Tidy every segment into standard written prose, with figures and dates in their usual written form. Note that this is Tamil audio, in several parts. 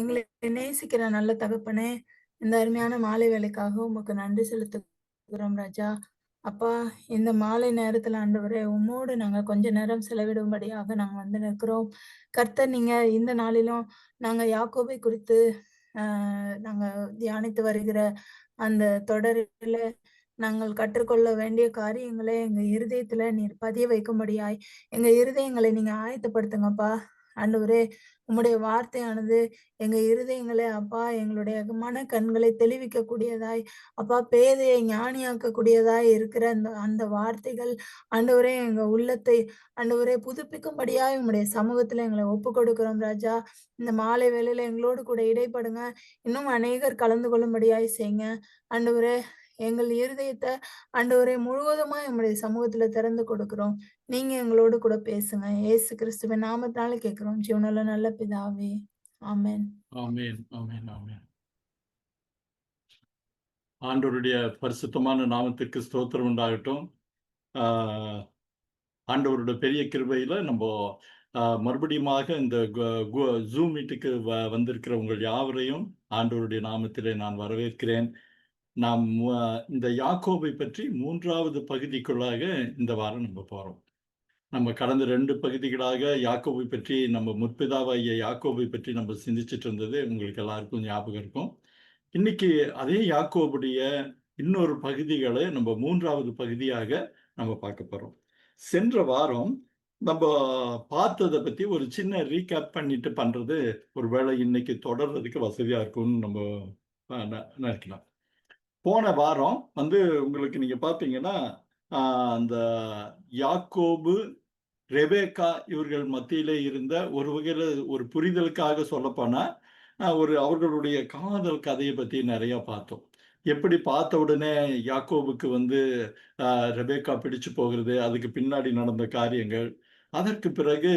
எங்களை நேசிக்கிற நல்ல தகப்பனே, இந்த அருமையான மாலை வேளைக்காக உமக்கு நன்றி செலுத்துகிறோம் ராஜா. அப்பா, இந்த மாலை நேரத்தில ஆண்டவரே, உம்மோடு நாங்க கொஞ்ச நேரம் செலவிடும்படியாக நாங்க வந்து நிற்கிறோம். கர்த்தர் நீங்க இந்த நாளிலும் நாங்க யாக்கோபை குறித்து அ நாங்க தியானித்து வருகிற அந்த தொடரில நாங்கள் கற்றுக்கொள்ள வேண்டிய காரியங்களை எங்க இருதயத்தில நீர் பதிய வைக்கும்படியாய், எங்க இருதயங்களை நீங்க ஆயத்தப்படுத்துங்கப்பா. ஆண்டவரே, உம்முடைய வார்த்தையானது எங்க இருதயங்களே அப்பா, எங்களுடைய மனக்கண்களை தெளிவிக்கக்கூடியதாய், அப்பா பேதையை ஞானியாக்கக்கூடியதாய் இருக்கிற அந்த அந்த வார்த்தைகள் ஆண்டவரே எங்க உள்ளத்தை ஆண்டவரே புதுப்பிக்கும்படியாய் உம்முடைய சமூகத்தில எங்களை ஒப்புக்கொடுக்கிறோம் ராஜா. இந்த மாலை வேளையில எங்களோடு கூட இடைப்படுங்க. இன்னும் அநேகர் கலந்து கொள்ளும்படியாய் செய்யுங்க. ஆண்டவரே, எங்கள் இருதயத்த ஆண்டவரே முழுவதுமா உம்முடைய சமூகத்தில திறந்து கொடுக்கிறோம். நீங்க எங்களோடு கூட பேசுங்க. இயேசு கிறிஸ்துவின் நாமத்தினால கேட்கிறோம். ஜீவனுள்ள நல்ல பிதாவே. ஆமென். ஆமென், ஆமென், ஆமென். ஆண்டவருடைய பரிசுத்தமான நாமத்துக்கு ஸ்தோத்திரம் உண்டாகட்டும். ஆஹ் ஆண்டவருடைய பெரிய கிருபையில நம்ம மறுபடியுமாக இந்த ஜூம் மீட்டுக்கு வந்திருக்கிற உங்கள் யாவரையும் ஆண்டவருடைய நாமத்திலே நான் வரவேற்கிறேன். நாம் இந்த யாக்கோபை பற்றி 3வது பகுதிக்குள்ளாக இந்த வாரம் நம்ம போறோம். நம்ம கடந்த 2 பகுதிகளாக யாக்கோபை பற்றி, நம்ம முற்பிதாவாகிய யாக்கோபை பற்றி நம்ம சிந்திச்சிட்டு இருந்தது உங்களுக்கு எல்லாருக்கும் ஞாபகம் இருக்கும். இன்னைக்கு அதே யாக்கோபுடைய இன்னொரு பகுதிகளை நம்ம 3வது பகுதியாக நம்ம பார்க்க போறோம். சென்ற வாரம் நம்ம பார்த்ததை பத்தி ஒரு சின்ன ரீகேப் பண்ணிட்டு பண்றது ஒருவேளை இன்னைக்கு தொடர்றதுக்கு வசதியா இருக்கும்னு நம்ம நினைக்கலாம். போன வாரம் வந்து உங்களுக்கு நீங்க பார்த்தீங்கன்னா அந்த யாக்கோபு, ரெபேக்கா இவர்கள் மத்தியிலே இருந்த ஒரு வகையில ஒரு புரிதலுக்காக சொல்லப்போனா அவர்களுடைய காதல் கதையை பத்தி நிறைய பார்த்தோம். எப்படி பார்த்த உடனே யாக்கோபுக்கு வந்து ரெபேக்கா பிடிச்சு போகிறது, அதுக்கு பின்னாடி நடந்த காரியங்கள். அதற்கு பிறகு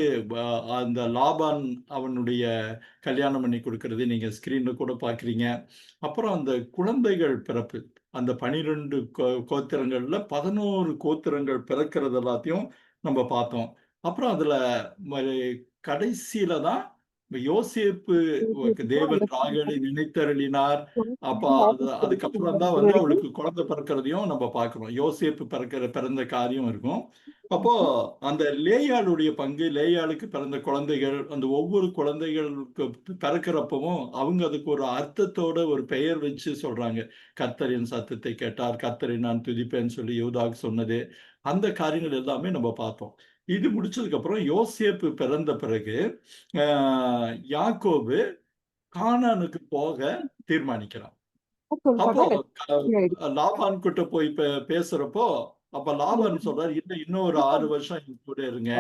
அந்த லாபான் அவனுடைய கல்யாணம் பண்ணி கொடுக்கறது நீங்க ஸ்கிரீன்ல கூட பார்க்குறீங்க. அப்புறம் அந்த குழந்தைகள் பிறப்பு, அந்த 12 கோத்திரங்கள்ல 11 கோத்திரங்கள் பிறக்கிறது எல்லாத்தையும் நம்ம பார்த்தோம். அப்புறம் அதுல கடைசியில தான் யோசேப்பு தேவன் ராகேலை நினைத்தருளினார். அப்ப அதுக்கப்புறம் தான் வந்து அவளுக்கு குழந்தை பிறக்கிறதையும் நம்ம பார்க்கிறோம். யோசேப்பு பிறந்த காரியம் இருக்கும். அப்போ அந்த லேயாளுடைய பங்கு, லேயாளுக்கு பிறந்த குழந்தைகள், அந்த ஒவ்வொரு குழந்தைகளுக்கு பிறக்கிறப்பவும் அவங்க அதுக்கு ஒரு அர்த்தத்தோட ஒரு பெயர் வச்சு சொல்றாங்க. கர்த்தரின் சத்தத்தை கேட்டார், கர்த்தரை நான் துதிப்பேன்னு சொல்லி யூதாக்கு சொன்னது, அந்த காரியங்கள் எல்லாமே நம்ம பார்த்தோம். இது முடிச்சதுக்கு அப்புறம் யோசேப்பு பிறந்த பிறகு யாக்கோபு கானானுக்கு போக தீர்மானிக்கிறான். அப்போ லாபான் கிட்ட போய் பேசுறப்போ அப்ப லாபான் சொல்றாரு, இன்னொரு 6 வருஷம் என் கூட இருங்க,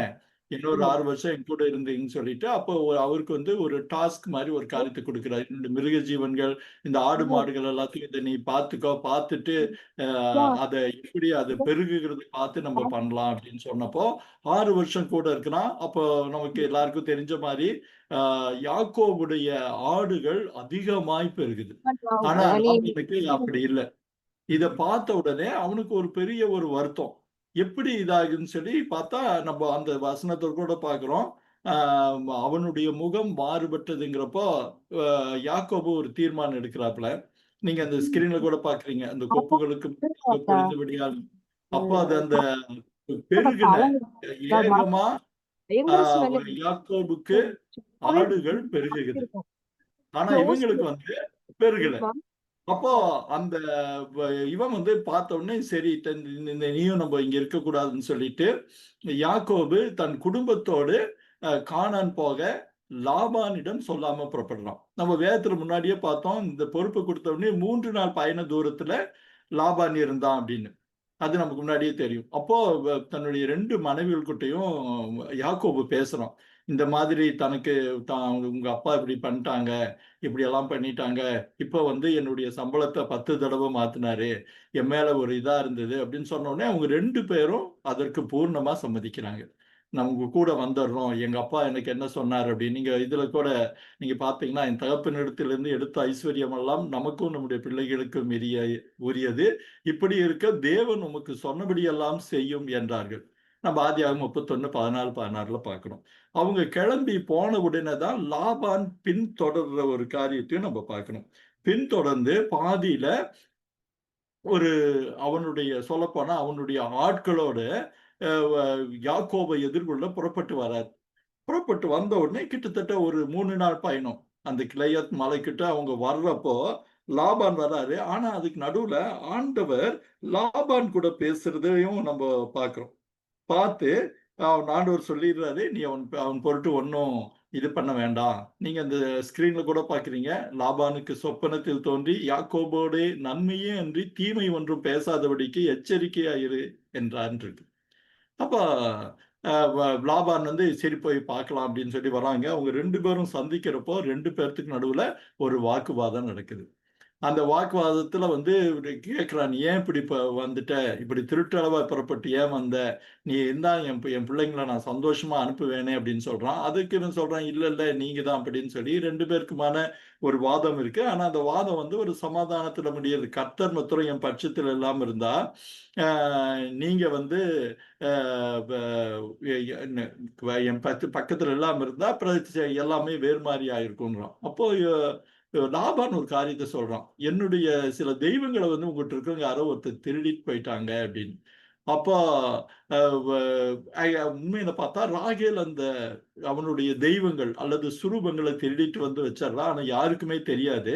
இன்னொரு 6 வருஷம் என் கூட இருந்தீங்கன்னு சொல்லிட்டு அப்போ அவருக்கு வந்து ஒரு டாஸ்க் மாதிரி ஒரு காரியத்தை கொடுக்கிறார். இந்த மிருக ஜீவன்கள், இந்த ஆடு மாடுகள் எல்லாத்தையும் இதை நீ பார்த்துக்கோ, பார்த்துட்டு அதை எப்படி அதை பெருகுகிறது பார்த்து நம்ம பண்ணலாம் அப்படின்னு சொன்னப்போ 6 வருஷம் கூட இருக்கிறான். அப்போ நமக்கு எல்லாருக்கும் தெரிஞ்ச மாதிரி யாக்கோபுடைய ஆடுகள் அதிகமாய் பெருகுது. ஆனா லாபானுக்கு அப்படி இல்லை. இத பார்த்த உடனே அவனுக்கு ஒரு பெரிய ஒரு வருத்தம். எப்படி இதாகுன்னு சொல்லி பார்த்தா நம்ம அந்த வசனத்தை கூட பார்க்கிறோம். அவனுடைய முகம் மாறுபட்டதுங்கிறப்போ யாக்கோபு ஒரு தீர்மானம் எடுக்கிறாப்புல. நீங்க அந்த ஸ்கிரீன்ல கூட பாக்குறீங்க, அந்த கொப்புகளுக்கு பொழிந்தபடியால். அப்போ அது அந்த பெருகின ஏகமா யாக்கோபுக்கு ஆடுகள் பெருகுகிறது. ஆனா இவங்களுக்கு வந்து பெருகல. அப்போ அந்த இவன் வந்து பார்த்த உடனே சரி, நீயும் நம்ம இங்க இருக்கக்கூடாதுன்னு சொல்லிட்டு யாக்கோபு தன் குடும்பத்தோடு கானான் போக லாபானிடம் சொல்லாம புறப்படுறான். நம்ம வேதத்துல முன்னாடியே பார்த்தோம், இந்த பொறுப்பு கொடுத்த உடனே 3 நாள் பயண தூரத்துல லாபான் இருந்தான் அப்படின்னு. அது நமக்கு முன்னாடியே தெரியும். அப்போ தன்னுடைய 2 மனைவிகள்கிட்டையும் யாக்கோபு பேசுறான். இந்த மாதிரி தனக்கு உங்க அப்பா இப்படி பண்ணிட்டாங்க, இப்படி எல்லாம் பண்ணிட்டாங்க, இப்ப வந்து என்னுடைய சம்பளத்தை 10 தடவை மாத்தினாரு, என் மேல ஒரு இதா இருந்தது அப்படின்னு சொன்ன உடனே அவங்க 2 பேரும் அதற்கு பூர்ணமா சம்மதிக்கிறாங்க. நான் உங்க கூட வந்துடுறோம், எங்க அப்பா எனக்கு என்ன சொன்னார் அப்படின்னு. நீங்க இதுல கூட நீங்க பாத்தீங்கன்னா, என் தகப்பனிடத்திலிருந்து எடுத்த ஐஸ்வர்யம் எல்லாம் நமக்கும் நம்முடைய பிள்ளைகளுக்கும் உரியது, இப்படி இருக்க தேவன் உமக்கு சொன்னபடி எல்லாம் செய்யும் என்றார்கள். நம்ம ஆதியாகமம் 31, 14, 16ல பார்க்கிறோம். அவங்க கிளம்பி போன உடனே தான் லாபான் பின்தொடர்ற ஒரு காரியத்தையும் நம்ம பார்க்கணும். பின்தொடர்ந்து பாதியில ஒரு அவனுடைய சொல்லப்போனா அவனுடைய ஆட்களோட யாக்கோபை எதிர்கொள்ள புறப்பட்டு வரார். புறப்பட்டு வந்த உடனே கிட்டத்தட்ட ஒரு 3 நாள் பயணம். அந்த கிளையத் மலைக்கிட்ட அவங்க வர்றப்போ லாபான் வராரு. ஆனா அதுக்கு நடுவுல ஆண்டவர் லாபான் கூட பேசுறதையும் நம்ம பார்க்கிறோம். பார்த்து ஆண்டவர் சொல்லிடுறாரு, நீ அவன் அவன் பொருட்டு ஒன்றும் இது பண்ண வேண்டாம். நீங்க அந்த ஸ்கிரீன்ல கூட பார்க்குறீங்க. லாபானுக்கு சொப்பனத்தில் தோன்றி யாக்கோபோடே நன்மையே அன்றி தீமை ஒன்றும் பேசாதபடிக்கு எச்சரிக்கையா இரு என்றான் இருக்கு. அப்ப லாபான் வந்து சரி போய் பார்க்கலாம் அப்படின்னு சொல்லி வராங்க. அவங்க 2 பேரும் சந்திக்கிறப்போ 2 பேர்த்துக்கு நடுவுல ஒரு வாக்குவாதம் நடக்குது. அந்த வாக்குவாதத்துல வந்து இவரு கேட்கிறான், "நீ ஏன் இப்படி வந்துட்ட? இப்படி திருட்டளவா புறப்பட்டு ஏன் வந்த? நீ இருந்தா என் பிள்ளைங்கள நான் சந்தோஷமா அனுப்புவேனே" அப்படின்னு சொல்றான். அதுக்கு இவன் சொல்றான், "இல்ல, இல்ல நீங்க தான்" அப்படின்னு சொல்லி 2 பேருக்குமான ஒரு வாதம் இருக்கு. ஆனா அந்த வாதம் வந்து ஒரு சமாதானத்துல முடியுது. "கர்த்தர் மாத்திரம் என் பட்சத்துல இல்லாம இருந்தா, அ நீங்க வந்து அ ப எ என்ன என் பக்கத்துல இல்லாம இருந்தா, அப்புறம் எல்லாமே வேறு மாரி ஆயிருக்கும்ன்றான்." அப்போ லாபான் ஒரு காரியத்த சொல்றான். "என்னுடைய சில தெய்வங்கள வந்து உங்கட்ட இருக்கிறவங்க யாரோ ஒருத்தர் திருடிட்டு போயிட்டாங்க" அப்படின்னு. அப்போ அ வ உண்மையில பார்த்தா ராகேல் அந்த அவனுடைய தெய்வங்கள் அல்லது சுரூபங்கள திருடிட்டு வந்து வச்சர்றா. ஆனா யாருக்குமே தெரியாது.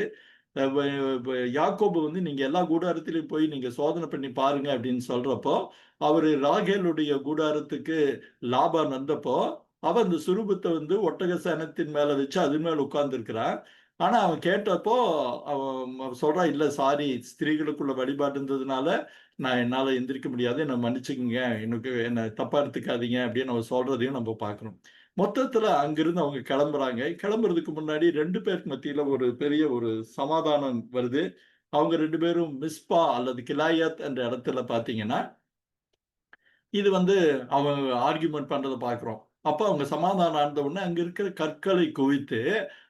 அ வ வ யாக்கோபு வந்து நீங்க எல்லா கூடாரத்திலும் போய் நீங்க சோதனை பண்ணி பாருங்க அப்படின்னு சொல்றப்போ, அவரு ராகேலுடைய கூடாரத்துக்கு லாபான் வந்தப்போ, அவ அந்த சுரூபத்த வந்து ஒட்டக சேணத்தின் மேல வச்சு அது மேல உட்கார்ந்திருக்கிறா. ஆனா அவன் கேட்டப்போ, அவன் சொல்றான், "இல்ல சாரி ஸ்திரீகளுக்குள்ள வழிபாடு இருந்ததுனால, என்னால எந்திரிக்க முடியாது. என்ன மன்னிச்சுக்கங்க. என்ன தப்பா எடுத்துக்காதீங்க" அப்படின்னு அவன் சொல்றதையும் நம்ம பார்க்கிறோம். மொத்தத்துல அங்கிருந்து அவங்க கிளம்புறாங்க. கிளம்புறதுக்கு முன்னாடி 2 பேருக்கு மத்தியில ஒரு பெரிய ஒரு சமாதானம் வருது. அவங்க 2 பேரும் மிஸ்பா அல்லது கிலாயத் என்ற இடத்துல பார்த்தீங்கன்னா, இது வந்து அவங்க ஆர்கியூமென்ட் பண்றத பார்க்கிறோம். அப்ப அவங்க சமாதானம் ஆன உடனே அங்க இருக்கிற கற்களை குவித்து,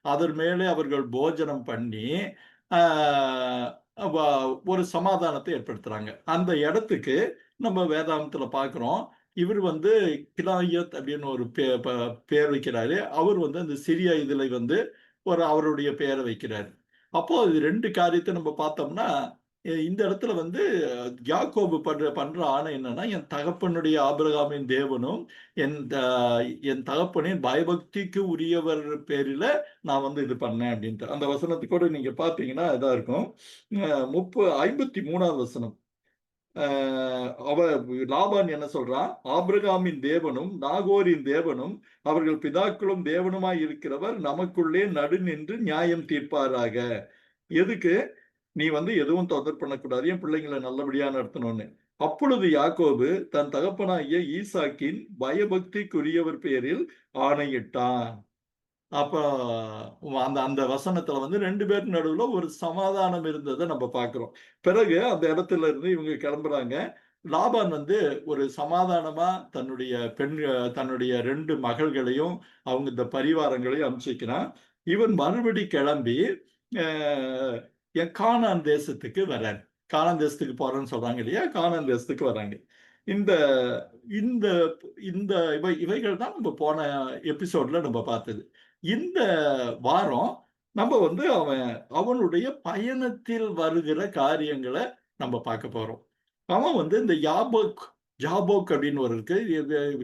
அதன் மேலே அவர்கள் போஜனம் பண்ணி, ஆ வ ஒரு சமாதானத்தை ஏற்படுத்துறாங்க. அந்த இடத்துக்கு நம்ம வேதாகமத்துல பார்க்கிறோம். இவர் வந்து கிலாயத் அப்படின்னு ஒரு பேர் வைக்கிறாரு. அவர் வந்து அந்த சிறிய இதுல வந்து அவருடைய பெயர வைக்கிறாரு. அப்போ இது 2 காரியத்த நம்ம பார்த்தோம்னா, இந்த இடத்துல வந்து யாக்கோபு பண்ற ஆணை என்னன்னா, என் தகப்பனுடைய ஆபிரகாமின் தேவனும், என் த என் தகப்பனின் பயபக்திக்கு உரியவர் பேரில நான் வந்து இது பண்ணேன் அப்படின்ட்டு. அந்த வசனத்துக்கூட நீங்க பார்த்தீங்கன்னா இதா இருக்கும். 53வது வசனம். அ அவ லாபான் என்ன சொல்றான்? ஆபிரகாமின் தேவனும், நாகோரின் தேவனும், அவர்கள் பிதாக்களும் தேவனுமாய் இருக்கிறவர் நமக்குள்ளே நடுநின்று நியாயம் தீர்ப்பாராக. எதுக்கு? நீ வந்து எதுவும் தொந்தரவு பண்ணக்கூடாது. என் பிள்ளைங்கள நல்லபடியா நடத்தணும்னு. அப்பொழுது யாக்கோபு தன் தகப்பனாகிய ஈசாக்கின் பயபக்திக்குரியவர் பேரில் ஆணையிட்டான். அப்ப அந்த அந்த வசனத்துல வந்து 2 பேருக்கு நடுவுல ஒரு சமாதானம் இருந்தத நம்ம பார்க்கிறோம். பிறகு அந்த இடத்துல இருந்து இவங்க கிளம்புறாங்க. லாபான் வந்து ஒரு சமாதானமா தன்னுடைய 2 மகள்களையும், அவங்க இந்த பரிவாரங்களையும் அனுப்பிச்சு வைக்கிறான். இவன் மறுபடி கிளம்பி, அ கானான் தேசத்துக்கு வரார். கானான் தேசத்துக்கு போறேன்னு சொல்றாங்க இல்லையா? கானான் தேசத்துக்கு வராங்க. இந்த இந்த இந்த இவைகள் தான் நம்ம போன எபிசோட்ல நம்ம பார்த்தது. இந்த வாரம் நம்ம வந்து அவனுடைய பயணத்தில் வருகிற காரியங்கள நம்ம பார்க்க போறோம். அவன் வந்து இந்த ஜாபோக் அப்படின்னு ஒரு இருக்கு.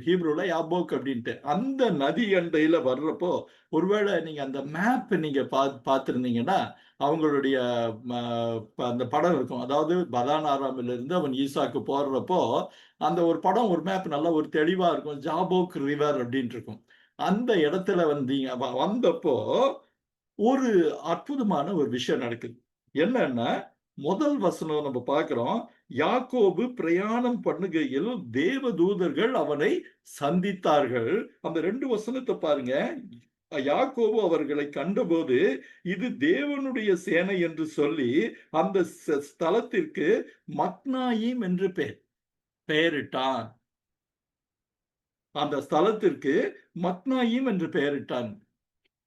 ஹீப்ரூல யாப்போக் அப்படின்ட்டு. அந்த நதி அண்டையில வர்றப்போ, ஒருவேளை நீங்க அந்த மேப் நீங்க பார்த்திருந்தீங்கன்னா, அவங்களுடைய ம அந்த படம் இருக்கும். அதாவது பதான் ஆராமிலிருந்து அவன் ஈசாக்கு போறப்போ, அந்த ஒரு படம், ஒரு மேப் நல்லா ஒரு தெளிவா இருக்கும். ஜாபோக் ரிவர் அப்படின்ட்டு இருக்கும். அந்த இடத்துல வந்தப்போ, ஒரு அற்புதமான ஒரு விஷயம் நடக்குது. என்னன்னா, முதல் வசனம் நம்ம பார்க்கிறோம். யாக்கோபு பிரயாணம் பண்ணுகையில் தேவதூதர்கள் அவனை சந்தித்தார்கள். அந்த 2 வசனத்த பாருங்க. யாக்கோபு அவர்களை கண்டபோது, இது தேவனுடைய சேனை என்று சொல்லி, அந்த ஸ்தலத்திற்கு மக்னாயீம் என்று பெயரிட்டான். அந்த ஸ்தலத்திற்கு மக்னாயீம் என்று பெயரிட்டான்.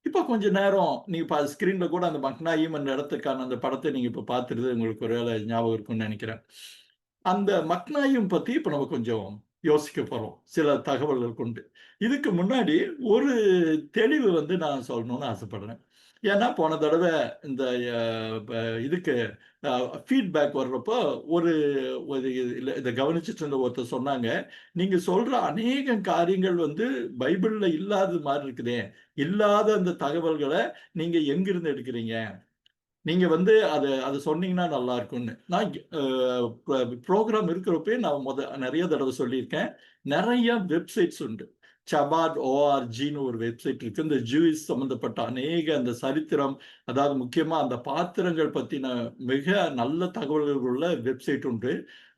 இப்ப கொஞ்ச நேரம் நீங்க ஸ்கிரீன்ல கூட அந்த மக்னாயிம் என்ற இடத்துக்கான அந்த படத்தை நீங்க இப்ப பார்த்துருது உங்களுக்கு ஒருவேளை ஞாபகம் இருக்கும்னு நினைக்கிறேன். அந்த மக்னாயும் பத்தி இப்ப நம்ம கொஞ்சம் யோசிக்க போறோம் சில தகவல்கள் கொண்டு. இதுக்கு முன்னாடி ஒரு தெளிவு வந்து நான் சொல்லணும்னு ஆசைப்படுறேன். ஏன்னா போன தடவை இந்த இதுக்கு ஃபீட்பேக் வர்றப்போ ஒரு ஒரு இதை கவனிச்சுட்டு இருந்த ஒருத்தர் சொன்னாங்க, நீங்க சொல்ற அநேக காரியங்கள் வந்து பைபிள்ல இல்லாத மாதிரி இருக்குதே, இல்லாத அந்த தகவல்களை நீங்க எங்கிருந்து எடுக்கிறீங்க, நீங்க வந்து அதை சொன்னீங்கன்னா நல்லா இருக்கும்னு. நான் ப்ரோக்ராம் இருக்கிறப்பே நான் நிறைய தடவை சொல்லியிருக்கேன். நிறைய வெப்சைட்ஸ் உண்டு. சபாட் ஓஆர்ஜின்னு ஒரு வெப்சைட் இருக்கு. இந்த ஜூயிஸ் சம்பந்தப்பட்ட அநேக அந்த சரித்திரம், அதாவது முக்கியமா அந்த பாத்திரங்கள் பத்தின மிக நல்ல தகவல்கள் உள்ள வெப்சைட் உண்டு.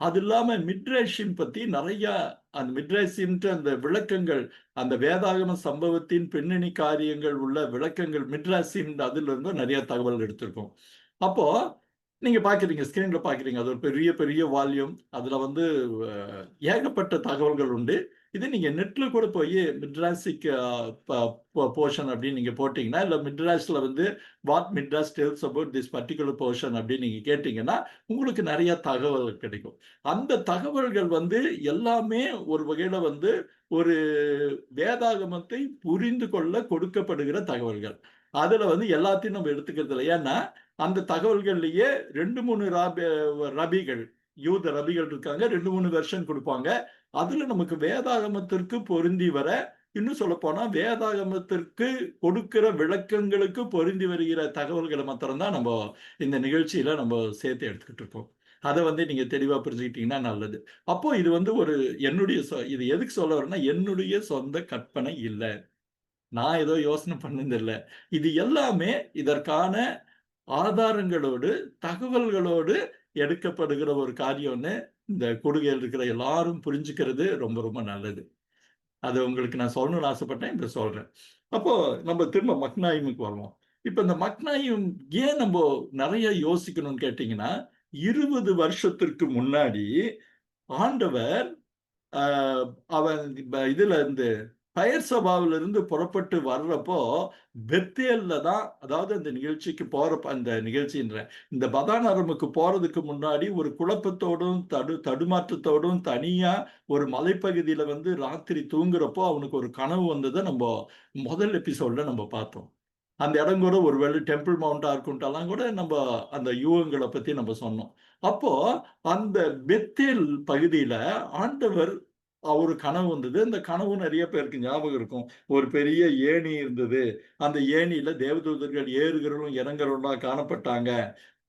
அது இல்லாம மிட்ரேஷின் பத்தி நிறைய அந்த மிட்ரேஷின்ட்டு அந்த விளக்கங்கள், அந்த வேதாகம சம்பவத்தின் பின்னணி காரியங்கள் உள்ள விளக்கங்கள் மிட்ராசின் அதுல இருந்து நிறைய தகவல் எடுத்திருக்கோம். அப்போ நீங்க பாக்குறீங்க, ஸ்கிரீன்ல பாக்குறீங்க, அது ஒரு பெரிய பெரிய வால்யூம். அதுல வந்து ஏகப்பட்ட தகவல்கள் உண்டு. இது நீங்க நெட்ல கூட போய் மிட்ராசிக் போர்ஷன் அப்படின்னு நீங்க போட்டீங்கன்னா, இல்ல மிட்ராஸ்ல வந்து what Midrash tells about this particular portion அப்படின்னு நீங்க கேட்டீங்கன்னா உங்களுக்கு நிறைய தகவல் கிடைக்கும். அந்த தகவல்கள் வந்து எல்லாமே ஒரு வகையில வந்து ஒரு வேதாகமத்தை புரிந்து கொள்ள கொடுக்கப்படுகிற தகவல்கள். அதுல வந்து எல்லாத்தையும் நம்ம எடுத்துக்கிறது இல்லை. ஏன்னா அந்த தகவல்கள்லயே 2, 3 ரபிகள், யூத ரபிகள் இருக்காங்க. 2, 3 வெர்ஷன் கொடுப்பாங்க. அதுல நமக்கு வேதாகமத்திற்கு பொருந்தி வர, இன்னும் சொல்ல போனா வேதாகமத்திற்கு கொடுக்கிற விளக்கங்களுக்கு பொருந்தி வருகிற தகவல்களை மாத்திரம்தான் நம்ம இந்த நிகழ்ச்சியில நம்ம சேர்த்து எடுத்துக்கிட்டு இருக்கோம். அதை வந்து நீங்க தெளிவா புரிஞ்சுக்கிட்டீங்கன்னா நல்லது. அப்போ இது வந்து ஒரு என்னுடைய இது எதுக்கு சொல்ல வரேன்னா, என்னுடைய சொந்த கற்பனை இல்லை, நான் ஏதோ யோசனை பண்ணது இல்லை. இது எல்லாமே இதற்கான ஆதாரங்களோடு தகவல்களோடு எடுக்கப்படுகிற ஒரு காரியம்னு இந்த கொடுகையில் இருக்கிற எல்லாரும் புரிஞ்சுக்கிறது ரொம்ப ரொம்ப நல்லது. அது உங்களுக்கு நான் சொல்லணும்னு ஆசைப்பட்டேன், இப்ப சொல்றேன். அப்போ நம்ம திரும்ப மக்னாயிமுக்கு வருவோம். இப்ப இந்த மக்னாயிம் ஏன் நம்ம நிறைய யோசிக்கணும்னு கேட்டீங்கன்னா, 20 வருஷத்திற்கு முன்னாடி ஆண்டவர் அவன் இதுல இருந்து பெயர் சபாவில இருந்து புறப்பட்டு வர்றப்போ பெத்தேல்ல தான், அதாவது அந்த நிகழ்ச்சிக்கு போறப்ப அந்த நிகழ்ச்சின்ற இந்த பதானரமுக்கு போறதுக்கு முன்னாடி ஒரு குழப்பத்தோடும் தடுமாற்றத்தோடும் தனியா ஒரு மலைப்பகுதியில வந்து ராத்திரி தூங்குறப்போ அவனுக்கு ஒரு கனவு வந்ததை நம்ம முதல் எபிசோட்ல நம்ம பார்த்தோம். அந்த இடம் கூட ஒருவேளை டெம்பிள் மவுண்டா இருக்கும்ட்டெல்லாம் கூட நம்ம அந்த யூகங்களை பத்தி நம்ம சொன்னோம். அப்போ அந்த பெத்தேல் பகுதியில ஆண்டவர் ஒரு கனவு வந்தது. அந்த கனவு நிறைய பேருக்கு ஞாபகம் இருக்கும். ஒரு பெரிய ஏணி இருந்தது. அந்த ஏணியில தேவதூதர்கள் ஏறுகிறவர்களும் இறங்குறவங்களா காணப்பட்டாங்க.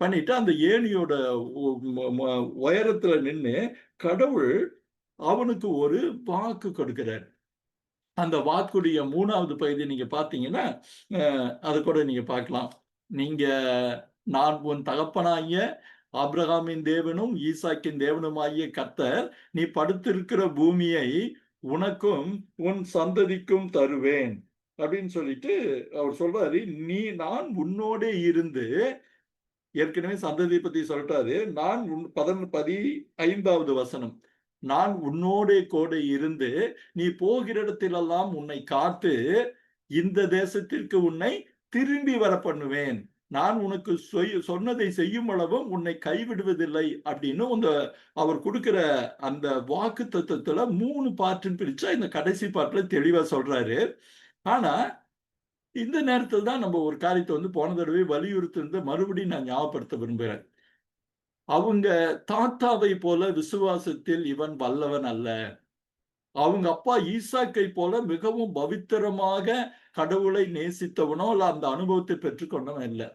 பண்ணிட்டு அந்த ஏணியோட உயரத்துல நின்னு கடவுள் அவனுக்கு ஒரு வாக்கு கொடுக்கிறார். அந்த வாக்குடைய 3வது பகுதி நீங்க பார்த்தீங்கன்னா, அது கூட நீங்க பார்க்கலாம். நீங்க நான் உன் தகப்பனாகிய ஆபிரகாமின் தேவனும், ஈசாக்கின் தேவனுமாகிய கர்த்தர், நீ படுத்திருக்கிற பூமியை உனக்கும் உன் சந்ததிக்கும் தருவேன். அப்படின்னு சொல்லிட்டு அவர் சொல்றாரு, நான் உன்னோடே இருந்து, ஏற்கனவே சந்ததியை பத்தி சொல்லிட்டாரு. நான் 15வது வசனம். நான் உன்னோடே கூட இருந்து நீ போகிற இடத்திலெல்லாம் உன்னை காத்து இந்த தேசத்திற்கு உன்னை திரும்பி வர பண்ணுவேன். நான் உனக்கு சொன்னதை செய்யும் அளவும் உன்னை கைவிடுவதில்லை அப்படின்னு அவர் கொடுக்கிற அந்த வாக்கு தத்துவத்துல 3 பார்ட்டுன்னு பிரிச்சா இந்த கடைசி பார்ட்ல தெளிவா சொல்றாரு. ஆனா இந்த நேரத்தில் தான் நம்ம ஒரு காரியத்தை வந்து போன தடவை வலியுறுத்தி மறுபடியும் நான் ஞாபகப்படுத்த விரும்புகிறேன். அவங்க தாத்தாவை போல விசுவாசத்தில் இவன் வல்லவன் அல்ல. அவங்க அப்பா ஈசாக்கை போல மிகவும் பவித்திரமாக கடவுளை நேசித்தவனோ இல்ல அந்த அனுபவத்தை பெற்றுக்கொண்டவன் இல்லை.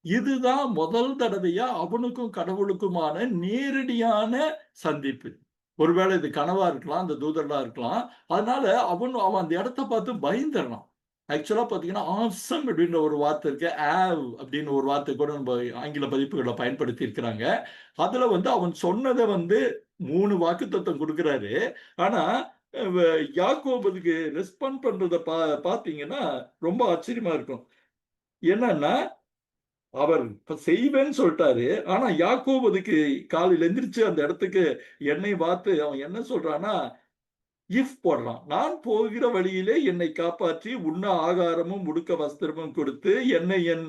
இதுதான் முதல் தடவையா அவனுக்கும் கடவுளுக்குமான நேரடியான சந்திப்பு. ஒருவேளை இது கனவா இருக்கலாம், அந்த தூதர்களா இருக்கலாம். அதனால அவன் அந்த இடத்த பார்த்து பயந்துடலாம். ஆக்சுவலா பாத்தீங்கன்னா ஆசம் அப்படின்ற ஒரு வார்த்தை இருக்கு. அப்படின்னு ஒரு வார்த்தை கூட நம்ம ஆங்கில பதிப்புகளை பயன்படுத்தி இருக்கிறாங்க. அதுல வந்து அவன் சொன்னதை வந்து 3 வாக்குத்தத்தம் கொடுக்கிறாரு. ஆனா யாக்கோபுக்கு ரெஸ்பாண்ட் பண்றத பாத்தீங்கன்னா ரொம்ப ஆச்சரியமா இருக்கும். என்னன்னா அவர் செய்வேன்னு சொல்லிட்டாரு. ஆனா யாக்கோபு அதுக்கு காலையில எந்திரிச்சு அந்த இடத்துக்கு எண்ணெய் வார்த்து அவன் என்ன சொல்றான்னா, இஃப் போடுறான். நான் போகிற வழியிலே என்னை காப்பாற்றி உண்ண ஆகாரமும் உடுக்க வஸ்திரமும் கொடுத்து என்னை என்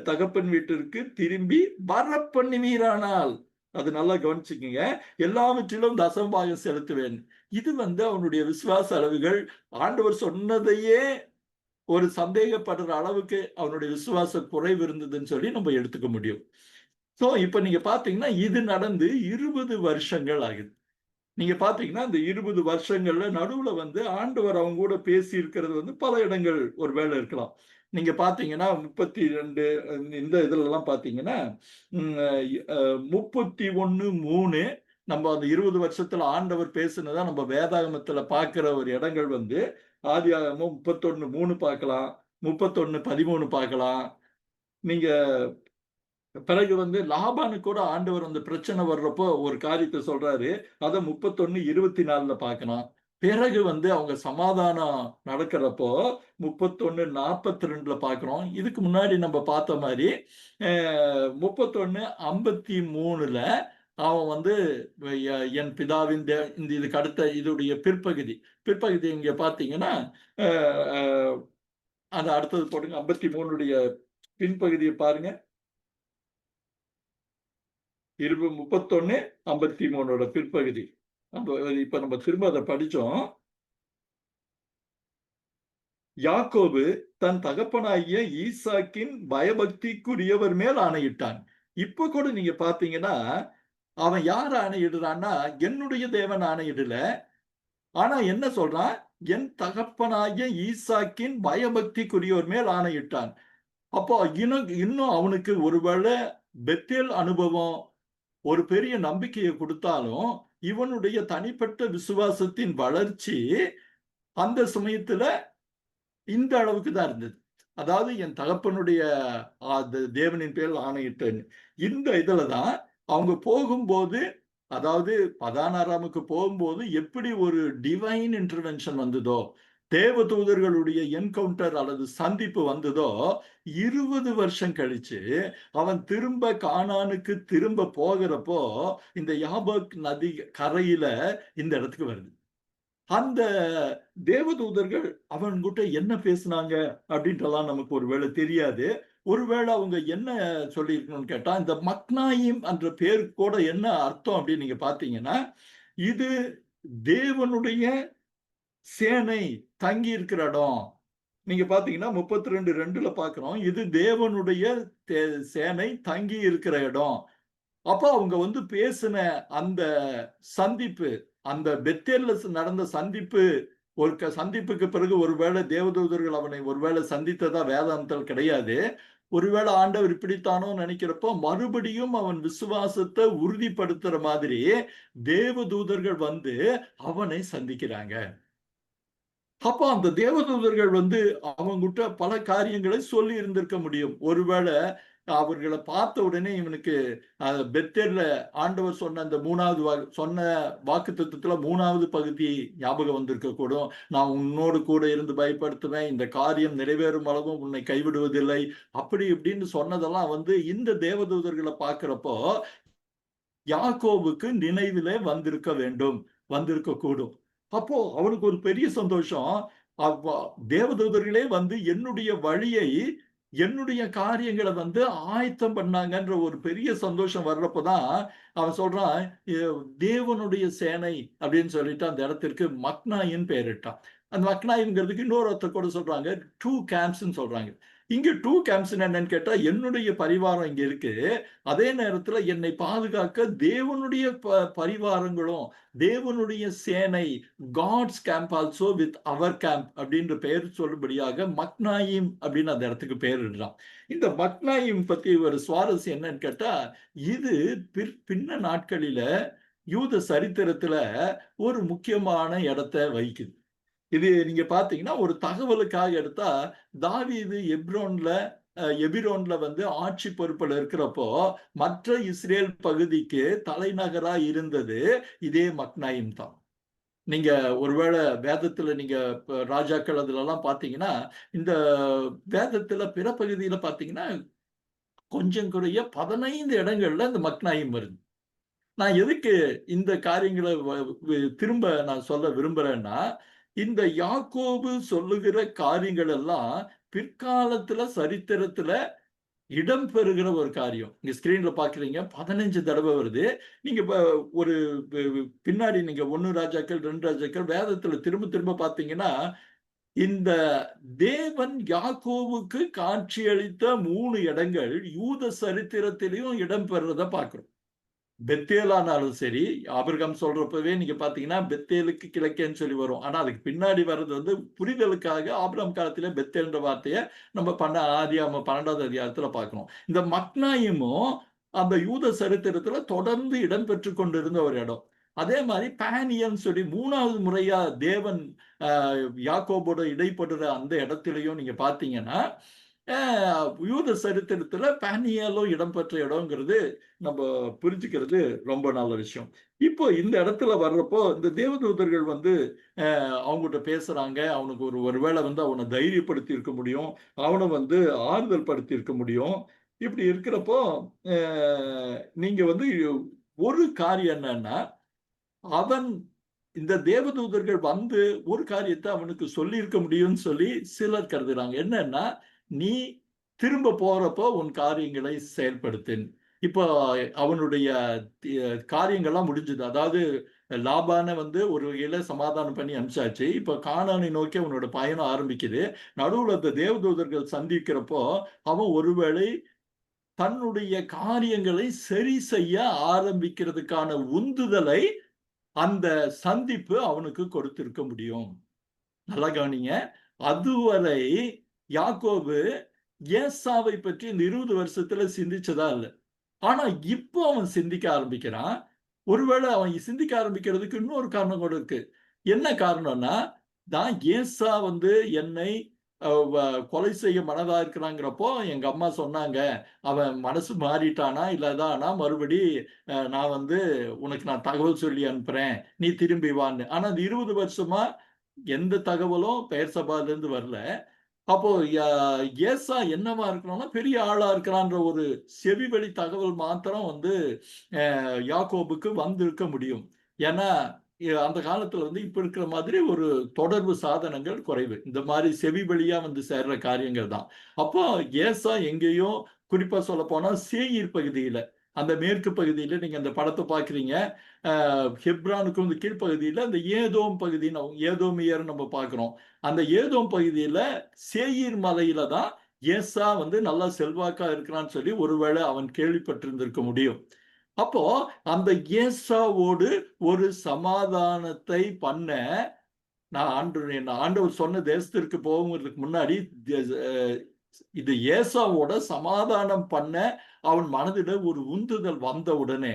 தகப்பன் வீட்டிற்கு திரும்பி வர பண்ணுவீரானால், அது நல்லா கவனிச்சுக்கங்க, எல்லாவற்றிலும் தசமபாகம் செலுத்துவேன். இது அவனுடைய விசுவாச அளவுகள் ஆண்டவர் சொன்னதையே ஒரு சந்தேகப்படுற அளவுக்கு அவனுடைய விசுவாச குறைவு இருந்ததுன்னு சொல்லி நம்ம எடுத்துக்க முடியும். சோ இப்ப நீங்க பாத்தீங்கன்னா இது நடந்து 20 வருஷங்கள் ஆகுது. நீங்க பாத்தீங்கன்னா இந்த 20 வருஷங்கள்ல நடுவுல ஆண்டவர் அவங்க கூட பேசி இருக்கிறது பல இடங்கள் ஒரு வேளை இருக்கலாம். நீங்க பாத்தீங்கன்னா 32 இந்த இதுல எல்லாம் பாத்தீங்கன்னா 31:3 நம்ம அந்த 20 வருஷத்துல ஆண்டவர் பேசுனதா நம்ம வேதாகமத்துல பாக்குற ஒரு இடங்கள் ஆதியாகமம் 31:3 பார்க்கலாம், 31:13 பார்க்கலாம். நீங்க பிறகு லாபானு கூட ஆண்டவர் பிரச்சனை வர்றப்போ ஒரு காரியத்தை சொல்றாரு. அத 31:24 பார்க்கலாம். பிறகு அவங்க சமாதானம் நடக்கிறப்போ 31:42 பார்க்கிறோம். இதுக்கு முன்னாடி நம்ம பார்த்த மாதிரி 31:53 அவன் என் பிதாவின் இந்த இதுக்கு அடுத்த இதுடைய பிற்பகுதி இங்க பார்த்தீங்கன்னா அது அடுத்தது போடுங்க. 53 பின்பகுதியை பாருங்க. 31:53 பிற்பகுதி. இப்ப நம்ம திரும்ப அதை படிச்சோம். யாக்கோபு தன் தகப்பனாகிய ஈசாக்கின் பயபக்திக்குரியவர் மேல் ஆணையிட்டான். இப்ப கூட நீங்க பாத்தீங்கன்னா அவன் யார் ஆணையிடுறான்னா என்னுடைய தேவன் ஆணையிடல. ஆனா என்ன சொல்றான்? என் தகப்பனாகிய ஈசாக்கின் பயபக்திக்குரியவர் மேல் ஆணையிட்டான். அப்போ இன்னும் அவனுக்கு ஒருவேளை பெத்தேல் அனுபவம் ஒரு பெரிய நம்பிக்கையை கொடுத்தாலும் இவனுடைய தனிப்பட்ட விசுவாசத்தின் வளர்ச்சி அந்த சமயத்துல இந்த அளவுக்கு தான் இருந்தது. அதாவது என் தகப்பனுடைய தேவனின் பேரில் ஆணையிட்டேன். இந்த இதுலதான் அவங்க போகும்போது, அதாவது பதானாராமுக்கு போகும்போது எப்படி ஒரு டிவைன் இன்டர்வென்ஷன் வந்ததோ, தேவதூதர்களுடைய என்கவுண்டர் அல்லது சந்திப்பு வந்ததோ, 20 வருஷம் கழிச்சு அவன் திரும்ப கானானுக்கு திரும்ப போகிறப்போ இந்த யாபோக் நதி கரையில இந்த இடத்துக்கு வருது. அந்த தேவதூதர்கள் அவன்கிட்ட என்ன பேசினாங்க அப்படின்றலாம் நமக்கு ஒருவேளை தெரியாது. ஒருவேளை அவங்க என்ன சொல்லியிருக்கணும்னு கேட்டா, இந்த மக்னாயிம் என்ற பேர் கூட என்ன அர்த்தம் அப்படின்னு நீங்க பாத்தீங்கன்னா, இது தேவனுடைய சேனை தங்கி இருக்கிற இடம். நீங்க பாத்தீங்கன்னா 32:2 பாக்குறோம். இது தேவனுடைய சேனை தங்கி இருக்கிற இடம். அப்போ அவங்க பேசின அந்த சந்திப்பு, அந்த பெத்தேல்ல நடந்த சந்திப்பு, ஒரு சந்திப்புக்கு பிறகு ஒருவேளை தேவதூதர்கள் அவனை ஒருவேளை சந்தித்ததா வேதாந்தத்தில் கிடையாது. ஒருவேளை ஆண்டவர் இப்படித்தானோ நினைக்கிறப்போ மறுபடியும் அவன் விசுவாசத்தை உறுதிப்படுத்துற மாதிரி தேவதூதர்கள் அவனை சந்திக்கிறாங்க. அப்போ அந்த தேவதூதர்கள் அவங்கிட்ட பல காரியங்களை சொல்லி இருந்திருக்க முடியும். ஒருவேளை அவர்களை பார்த்த உடனே இவனுக்கு பெத்தேல்ல ஆண்டவர் சொன்ன அந்த சொன்ன வாக்குத்தத்தத்துல 3வது பகுதி ஞாபகம் வந்திருக்க கூடும். நான் உன்னோடு கூட இருந்து பயப்படுத்துவேன், இந்த காரியம் நிறைவேறும் அளவும் உன்னை கைவிடுவதில்லை, அப்படி இப்படின்னு சொன்னதெல்லாம் இந்த தேவதூதர்களை பார்க்கிறப்போ யாக்கோபுக்கு நினைவிலே வந்திருக்க கூடும். அப்போ அவனுக்கு ஒரு பெரிய சந்தோஷம். தேவதூதர்களே என்னுடைய வழியை, என்னுடைய காரியங்களை ஆயத்தம் பண்ணாங்கன்ற ஒரு பெரிய சந்தோஷம் வர்றப்பதான் அவன் சொல்றான், தேவனுடைய சேனை அப்படின்னு சொல்லிட்டு அந்த இடத்திற்கு மக்னாயின் பெயரிட்டான். அந்த மக்னாயின்ங்கிறதுக்கு இன்னொரு அர்த்தம் கூட சொல்றாங்க, 2 கேம்ப்ஸ்ன்னு சொல்றாங்க. இங்க 2 கேம்ப்ஸ் என்னன்னு கேட்டா, என்னுடைய பரிவாரம் இங்க இருக்கு, அதே நேரத்துல என்னை பாதுகாக்க தேவனுடைய பரிவாரங்களும், தேவனுடைய சேனை, God's camp also with our camp அப்படின்ற பெயர் சொல்லும்படியாக மக்னாயிம் அப்படின்னு அந்த இடத்துக்கு பெயரிடுறான். இந்த மக்னாயிம் பத்தி ஒரு சுவாரஸ்யம் என்னன்னு கேட்டா, இது பின்ன நாட்களில யூத சரித்திரத்துல ஒரு முக்கியமான இடத்தை வகிக்குது. இது நீங்க பாத்தீங்கன்னா ஒரு தகவலுக்காக எடுத்தா, தாவீது எபிரோன்ல ஆட்சி பொறுப்புல இருக்கிறப்போ மற்ற இஸ்ரேல் பகுதிக்கு தலைநகரா இருந்தது இதே மக்னாயிம் தான். நீங்க ஒருவேளை வேதத்துல நீங்க ராஜாக்கள் அதுல எல்லாம் பாத்தீங்கன்னா, இந்த வேதத்துல பிற பகுதியில பாத்தீங்கன்னா கொஞ்சம் குறைய 15 இடங்கள்ல இந்த மக்னாயிம் வருது. நான் எதுக்கு இந்த காரியங்களை திரும்ப நான் சொல்ல விரும்புறேன்னா, இந்த யாக்கோபு சொல்லுகிற காரியங்கள் எல்லாம் பிற்காலத்துல சரித்திரத்துல இடம் பெறுகிற ஒரு காரியம். இங்க ஸ்கிரீன்ல பார்க்கிறீங்க 15 தடவை வருது. நீங்க ஒரு பின்னாடி நீங்க 1 ராஜாக்கள், 2 ராஜாக்கள் வேதத்துல திரும்ப திரும்ப பார்த்தீங்கன்னா, இந்த தேவன் யாக்கோவுக்கு காட்சியளித்த 3 இடங்கள் யூத சரித்திரத்திலயும் இடம் பெறுறத பார்க்கிறோம். பெத்தேலானாலும் சரி, ஆபிரகாம் சொல்றப்பவே நீங்க பார்த்தீங்கன்னா, பெத்தேலுக்கு கிழக்கேன்னு சொல்லி வரும். ஆனா அதுக்கு பின்னாடி வர்றது வந்து புரிதலுக்காக ஆபிரகாம் காலத்திலே பெத்தேல்ன்ற வார்த்தைய நம்ம ஆதியாகமம் 12வது அதிகாரத்துல பார்க்கிறோம். இந்த மக்னாயிமும் அந்த யூத சரித்திரத்துல தொடர்ந்து இடம் பெற்றுக் கொண்டிருந்த ஒரு இடம். அதே மாரி பானியல்னு சொல்லி 3வது முறையா தேவன் அ யாக்கோபோடு இடைப்படுற அந்த இடத்திலயும் நீங்க பார்த்தீங்கன்னா, யூத சரித்திரத்துல பானியலும் இடம்பெற்ற இடம்ங்கிறது நம்ம புரிஞ்சுக்கிறது ரொம்ப நல்ல விஷயம். இப்போ இந்த இடத்துல வர்றப்போ, இந்த தேவதூதர்கள் வந்து அவங்ககிட்ட பேசுறாங்க. அவனுக்கு ஒருவேளை வந்து அவன தைரியப்படுத்தி இருக்க முடியும். அவன வந்து ஆறுதல் படுத்தி இருக்க முடியும். இப்படி இருக்கிறப்போ, அ நீங்க வந்து ஒரு காரியம் என்னன்னா, அவன் இந்த தேவதூதர்கள் வந்து ஒரு காரியத்த அவனுக்கு சொல்லியிருக்க முடியும்னு சொல்லி சிலர் கருதுறாங்க. என்னன்னா, "நீ திரும்ப போறப்போ உன் காரியங்களை செயல்படுத்து." இப்போ அவனுடைய தி காரியங்கள்லாம் முடிஞ்சது. அதாவது லாபான வந்து ஒரு வகையில சமாதானம் பண்ணி அனுப்பிச்சாச்சு. இப்போ கானானை நோக்கி அவனோட பயணம் ஆரம்பிக்குது. நடுவுல இந்த தேவதூதர்கள் சந்திக்கிறப்போ, அவன் ஒருவேளை தன்னுடைய காரியங்களை சரி செய்ய ஆரம்பிக்கிறதுக்கான உந்துதலை அந்த சந்திப்பு அவனுக்கு கொடுத்திருக்க முடியும். நல்லா கவனிங்க. அதுவரை யாக்கோபு ஏசாவை பற்றி இந்த 20 வருஷத்துல சிந்திச்சதா இல்ல. ஆனா இப்போ அவன் சிந்திக்க ஆரம்பிக்கிறான். ஒருவேளை அவன் சிந்திக்க ஆரம்பிக்கிறதுக்கு இன்னொரு காரணம் கூட இருக்கு. என்ன காரணம்னா, தான் ஏசா வந்து என்னை அ வ கொலை செய்ய மனதா இருக்கிறாங்கிறப்போ, எங்க அம்மா சொன்னாங்க. அவன் மனசு மாறிட்டானா, இல்ல இதானா மறுபடி நான் வந்து உனக்கு நான் தகவல் சொல்லி அனுப்புறேன். நீ திரும்பி வான்னு. ஆனா அந்த 20 வருஷமா எந்த தகவலும் பெயர்செபாலருந்து வரல. அப்போ ஏசா என்னவா இருக்கணும்னா, பெரிய ஆளா இருக்கிறான்ற ஒரு செவிவழி தகவல் மாத்திரம் வந்து யாக்கோபுக்கு வந்திருக்க முடியும். ஏன்னா, அந்த காலத்துல வந்து இப்ப இருக்கிற மாதிரி ஒரு தொடர்பு சாதனங்கள் குறைவு. இந்த மாரி செவி வழியா வந்து சேர்ற காரியங்கள் தான். அப்போ ஏசா எங்கேயோ குறிப்பா சொல்லப்போனா சேயீர் பகுதியில, அந்த மேற்கு பகுதியில நீங்க அந்த படத்த பார்க்கிறீங்க. ஹெப்ரானுக்கு வந்து கீழ்ப்பகுதியில அந்த ஏதோம் பகுதின்னு ஏதோமியர் நம்ம பார்க்கிறோம். அந்த ஏதோம் பகுதியில சேயீர் மலையில தான் ஏசா வந்து நல்லா செல்வாக்கா இருக்கிறான்னு சொல்லி ஒருவேளை அவன் கேள்விப்பட்டிருந்திருக்க முடியும். அப்போ அந்த ஏசாவோடு ஒரு சமாதானத்தை பண்ண நான் ஆண்டவர் சொன்ன தேசத்திற்கு போகுறதுக்கு முன்னாடி இது ஏசாவோட சமாதானம் பண்ண அவன் மனதில ஒரு உந்துதல் வந்த உடனே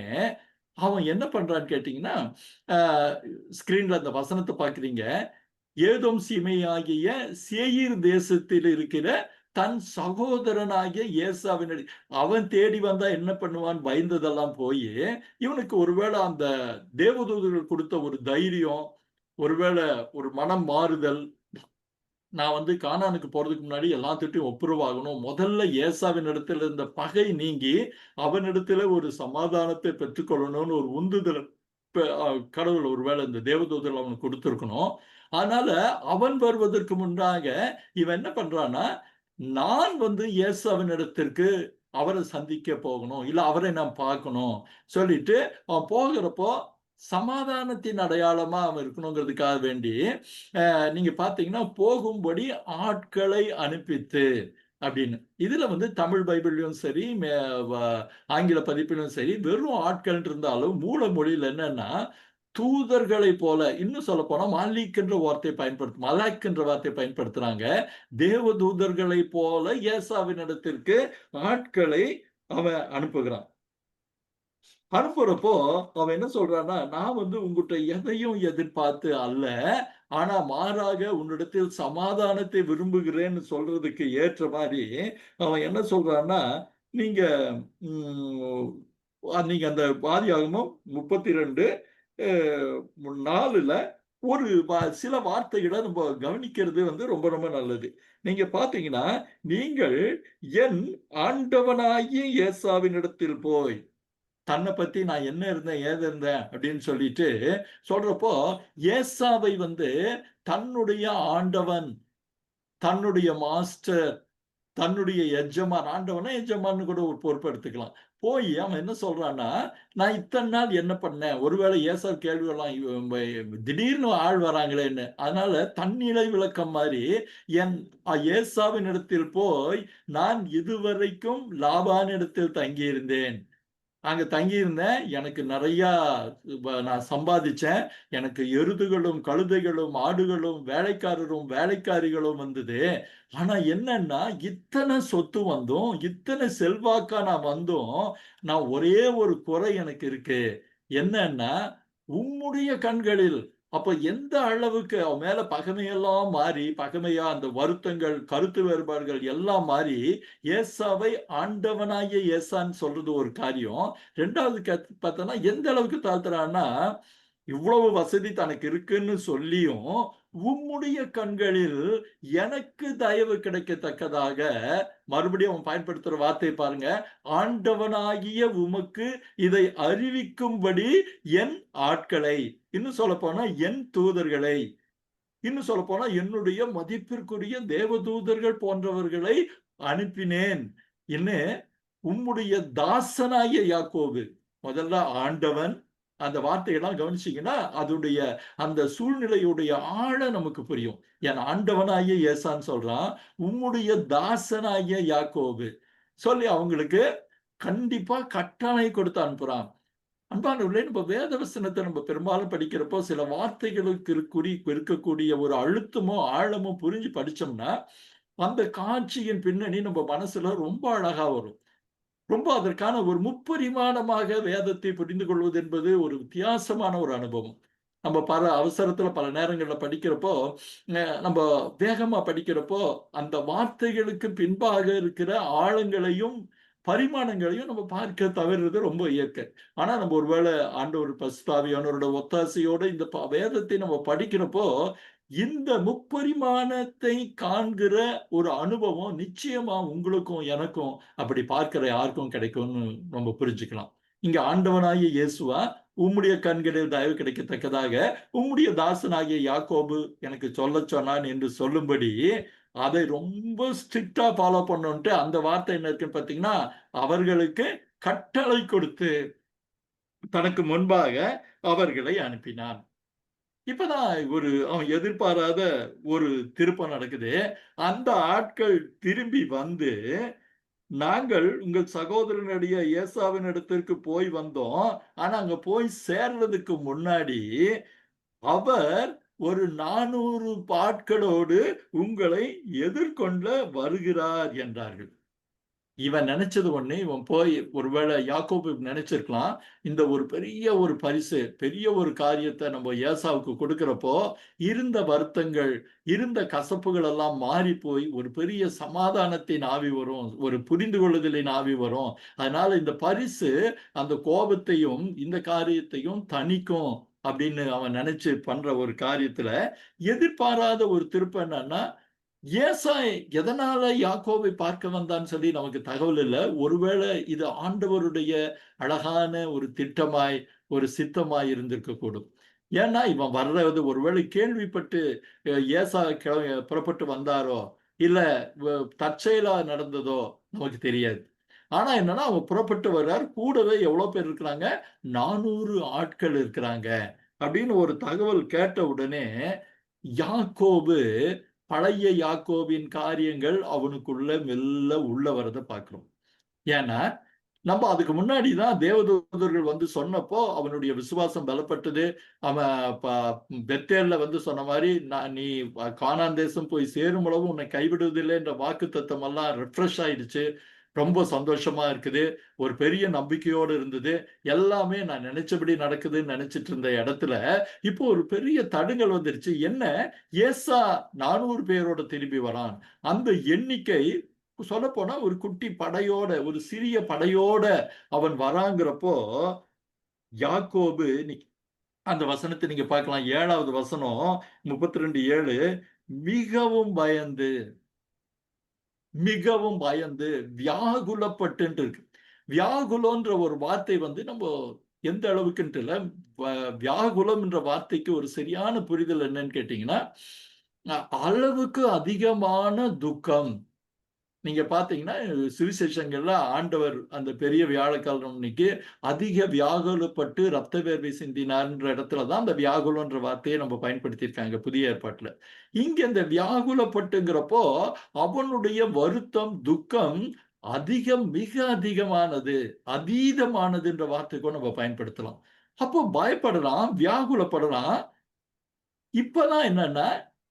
அவன் என்ன பண்றான்னு கேட்டீங்கன்னா, அ ஸ்கிரீன்ல அந்த வசனத்த பார்க்கிறீங்க. ஏதோம் சீமையாகிய சேயீர் தேசத்தில் இருக்கிற தன் சகோதரனாகிய ஏசாவினடி அவன் தேடி வந்தா என்ன பண்ணுவான் பயந்ததெல்லாம் போயி, இவனுக்கு ஒருவேளை அந்த தேவதூதர்கள் குடுத்த ஒரு தைரியம், ஒருவேளை ஒரு மனம் மாறுதல், நான் வந்து கானானுக்கு போறதுக்கு முன்னாடி எல்லாத்துட்டயும் ஒப்புரவாகணும். முதல்ல ஏசாவின் இடத்துல இருந்த பகை நீங்கி, அவனிடத்தில ஒரு சமாதானத்தை பெற்றுக்கொள்ளணும்னு ஒரு உந்துதல பெ அ கடவுள் ஒருவேளை இந்த தேவதூதர்கள் அவனுக்கு குடுத்திருக்கணும். அதனால அவன் வருவதற்கு முன்னாக இவன் என்ன பண்றான்னா, நான் வந்து ஏசாவின் இடத்திற்கு அவர சந்திக்க போகணும். இல்ல அவரை நான் பார்க்கணும். சொல்லிட்டு அவன் போகிறப்போ சமாதானத்தின் அடையாளமா அவன் இருக்கணுங்கிறதுக்காக வேண்டி, நீங்க பார்த்தீங்கன்னா, போகும்படி ஆட்களை அனுப்பித்து அப்படின்னு. இதுல வந்து தமிழ் பைபிள்லயும் சரி, வ ஆங்கில பதிப்பிலும் சரி, வெறும் ஆட்கள்ன்னு இருந்தாலும் மூல மொழியில என்னன்னா, தூதர்களைப் போல இன்னும் சொல்லப்போனா மலாக் என்ற வார்த்தையை பயன்படுத்துறாங்க. தேவதூதர்களைப் போல ஏசாவினிடத்திற்கு ஆட்களை அவன் அனுப்புகிறான். அனுப்புறப்போ, அவன் என்ன சொல்றான்னா, "நான் வந்து உன்கிட்ட எதையும் எதிர்பார்த்து அல்ல. ஆனா மாறாக உன்னிடத்தில் சமாதானத்தை விரும்புகிறேன்னு" சொல்றதுக்கு ஏற்ற மாரி, அவன் என்ன சொல்றான்னா, நீங்க ம் நீங்க அந்த ஆதியாகமம் 32 அ 4ல ஒரு சில வார்த்தைகள நம்ம கவனிக்கிறது வந்து ரொம்ப ரொம்ப நல்லது. நீங்க பார்த்தீங்கன்னா, "நீங்கள் என் ஆண்டவனாகிய ஏசாவினிடத்தில் போய்" தன்னை பத்தி நான் என்ன இருந்தேன், ஏது இருந்தேன் அப்படின்னு சொல்லிட்டு சொல்றப்போ, ஏசாவை வந்து தன்னுடைய ஆண்டவன், தன்னுடைய மாஸ்டர் தன்னுடைய எஜமான், ஆண்டவனா எஜமான்னு கூட ஒரு பொறுப்பு எடுத்துக்கலாம். போய் அவன் என்ன சொல்றான்னா, "நான் இத்தன நாள் என்ன பண்ணேன்? ஒருவேளை ஏசாவு கேள்விலாம் திடீர்னு ஆள் வராங்களேன்னு." அதனால தன்னிலை விளக்கம் மாரி, என் ஏசாவினிடத்தில் போய், "நான் இதுவரைக்கும் லாபானிடத்தில் தங்கியிருந்தேன். அங்க தங்கியிருந்தேன். எனக்கு நெறையா நான் சம்பாதிச்சேன். எனக்கு எருதுகளும், கழுதைகளும், ஆடுகளும், வேலைக்காரரும், வேலைக்காரிகளும் வந்தது. ஆனா என்னன்னா, இத்தன சொத்து வந்தும், இத்தன செல்வாக்கா நான் வந்தும், நான் ஒரே ஒரு குறை எனக்கு இருக்கு. என்னன்னா, உம்முடைய கண்களில் அப்ப எந்த அளவுக்கு அவன் மேல பகைமையெல்லாம் மாறி, பகைமையா அந்த வருத்தங்கள், கருத்து வேறுபாடுகள் எல்லாம் மாறி, ஏசாவை ஆண்டவனாகிய ஏசான்னு சொல்றது ஒரு காரியம். 2வது பார்த்தோம்னா, எந்த அளவுக்கு தாழ்த்துறான்னா, இவ்வளவு வசதி தனக்கு இருக்குன்னு சொல்லியும், உம்முடைய கண்களில் எனக்கு தயவு கிடைக்கத்தக்கதாக, மறுபடியும் அவன் பயன்படுத்துற வார்த்தைய பாருங்க. ஆண்டவனாகிய உமக்கு இதை அறிவிக்கும்படி என் ஆட்களை, இன்னும் சொல்லப்போனா என் தூதர்களை, இன்னும் சொல்லப்போனா என்னுடைய மதிப்பிற்குரிய தேவதூதர்கள் போன்றவர்களை அனுப்பினேன். இன்னு உம்முடைய தாசனாகிய யாக்கோபு. முதல்ல ஆண்டவன், அந்த வார்த்தையெல்லாம் கவனிச்சீங்கன்னா, அதனுடைய அந்த சூழ்நிலையுடைய ஆழம் நமக்கு புரியும். என் ஆண்டவனாகிய ஏசான்னு சொல்றான். உம்முடைய தாசனாகிய யாக்கோபு. சொல்லி அவங்களுக்கு கண்டிப்பா கட்டளை கொடுத்து அனுப்புறான். அன்பானவர்களே, நம்ம வேத வசனத்தை நம்ம பெரும்பாலும் படிக்கிறப்போ, சில வார்த்தைகளுக்கு இருக்கக்கூடிய ஒரு அழுத்தமோ, ஆழமோ புரிஞ்சு படிச்சோம்னா, அந்த காட்சியின் பின்னணி நம்ம மனசுல ரொம்ப அழகா வரும். ரொம்ப அதற்கான ஒரு முப்பரிமாணமாக வேதத்தை புரிந்து கொள்வது என்பது ஒரு வித்தியாசமான ஒரு அனுபவம். நம்ம பல அவசரத்துல பல நேரங்கள்ல படிக்கிறப்போ, நம்ம வேகமா படிக்கிறப்போ, அந்த வார்த்தைகளுக்கு பின்பாக இருக்கிற ஆழங்களையும், பரிமாணங்களையும் நம்ம பார்க்க தவறுறது ரொம்ப இயற்கை. ஆனா நம்ம ஒருவேள ஆண்டவர் பரிசுத்த ஆவியானவரோட ஒத்தாசையோட இந்த வேதத்தை நம்ம படிக்கிறப்போ, இந்த முப்பரிமாணத்தை காண்கிற ஒரு அனுபவம் நிச்சயமா உங்களுக்கும், எனக்கும் அப்படி பார்க்கிற யாருக்கும் கிடைக்கும்னு நம்ம புரிஞ்சுக்கலாம். இங்க ஆண்டவனாகிய இயேசுவா, உம்முடைய கண்களில் தயவு கிடைக்கத்தக்கதாக, உம்முடைய தாசனாகிய யாக்கோபு எனக்கு சொல்லச் சொன்னான் என்று சொல்லும்படி, அதை ரொம்ப ஸ்ட்ரிக்ட்டா ஃபாலோ பண்ணணுன்ட்டு அந்த வார்த்தை என்ன இருக்குன்னு பார்த்தீங்கன்னா, அவர்களுக்கு கட்டளை கொடுத்து, தனக்கு முன்பாக அவர்களை அனுப்பினான். இப்பதான் அவன் எதிர்பாராத ஒரு திருப்பம் நடக்குது. அந்த ஆட்கள் திரும்பி வந்து, "நாங்கள் உங்கள் சகோதரனுடைய ஏசாவின் இடத்திற்கு போய் வந்தோம். ஆனா அங்க போய் சேர்றதுக்கு முன்னாடி, அவர் ஒரு 400 ஆட்களோடு உங்களை எதிர்கொள்ள வருகிறார்" என்றார்கள். இவன் நினைச்சது ஒண்ணு. இவன் போய் ஒருவேளை யாக்கோபு நினைச்சிருக்கலாம். இந்த ஒரு பெரிய ஒரு பரிசு, பெரிய ஒரு காரியத்த நம்ம ஏசாவுக்கு கொடுக்கிறப்போ, இருந்த வருத்தங்கள், இருந்த கசப்புகள் எல்லாம் மாறி போய் ஒரு பெரிய சமாதானத்தின் ஆவி வரும். ஒரு புரிந்து கொள்ளுதலின் ஆவி வரும். அதனால இந்த பரிசு அந்த கோபத்தையும், இந்த காரியத்தையும் தணிக்கும் அப்படின்னு அவன் நினைச்சு பண்ற ஒரு காரியத்துல, எதிர்பாராத ஒரு திருப்பம் என்னன்னா, ஏசாய் எதனால யாக்கோபை பார்க்க வந்தான்னு சொல்லி நமக்கு தகவல் இல்ல. ஒருவேளை இது ஆண்டவருடைய அழகான ஒரு திட்டமாய், ஒரு சித்தமாய் இருந்திருக்கக்கூடும். ஏன்னா, இவன் வர்றது ஒருவேளை கேள்விப்பட்டு ஏசா புறப்பட்டு வந்தாரோ, இல்ல வ தற்செயலா நடந்ததோ நமக்கு தெரியாது. ஆனா என்னன்னா, அவன் புறப்பட்டு வர்றார். கூடவே எவ்வளோ பேர் இருக்கிறாங்க? 400 ஆட்கள் இருக்கிறாங்க. அப்படின்னு ஒரு தகவல் கேட்ட உடனே, யாக்கோபு பழைய யாக்கோபின் காரியங்கள் அவனுக்குள்ள மெல்ல உள்ள வரத பார்க்கிறோம். ஏன்னா, நம்ம அதுக்கு முன்னாடி தான் தேவதூதர்கள் வந்து சொன்னப்போ, அவனுடைய விசுவாசம் பலப்பட்டது. அவன் பெத்தேல்ல வந்து சொன்ன மாரி, நீ கானான் தேசம் போய் சேரும் அளவு உன்னை கைவிடுவதில்லை என்ற வாக்குத்தத்தம் எல்லாம் ரிஃப்ரெஷ் ஆயிடுச்சு. ரொம்ப சந்தோஷமா இருக்குது. ஒரு பெரிய நம்பிக்கையோடு இருந்தது. எல்லாமே நான் நினைச்சபடி நடக்குதுன்னு நினைச்சிட்டு இருந்த இடத்துல, இப்போ ஒரு பெரிய தடுங்கல் வந்துருச்சு. என்ன? ஏசா 400 பேரோட திரும்பி வரான். அந்த எண்ணிக்கை சொல்லப்போனா ஒரு குட்டி படையோட, ஒரு சிறிய படையோட அவன் வராங்கிறப்போ, யாக்கோபு அந்த வசனத்தை நீங்க பார்க்கலாம். 7வது வசனம் 32:7 மிகவும் பயந்து, மிகவும் பயந்து வியாகுலப்பட்டுன்ட்டு இருக்கு. வியாகுலன்ற ஒரு வார்த்தை வந்து நம்ம எந்த அளவுக்குன்ட்டு இல்ல. வ வியாகுலம் என்ற வார்த்தைக்கு ஒரு சரியான புரிதல் என்னன்னு கேட்டீங்கன்னா, அளவுக்கு அதிகமான துக்கம். நீங்க பார்த்தீங்கன்னா, சுவிசேஷங்கள்ல ஆண்டவர் அந்த பெரிய வியாழக்கிழமை அன்னைக்கு அதிக வியாகுலப்பட்டு ரத்த வேர்வை சிந்தினார்ன்ற இடத்துல தான் அந்த வியாகுலன்ற வார்த்தையை நம்ம பயன்படுத்தியிருக்காங்க புதிய ஏற்பாட்டுல. இங்க இந்த வியாகுலப்பட்டுங்கிறப்போ, அவனுடைய வருத்தம், துக்கம் அதிகம், மிக அதிகமானது, அதீதமானதுன்ற வார்த்தை கூட நம்ம பயன்படுத்தலாம். அப்போ பயப்படுறான், வியாகுலப்படுறான். இப்பதான் என்னன்னா,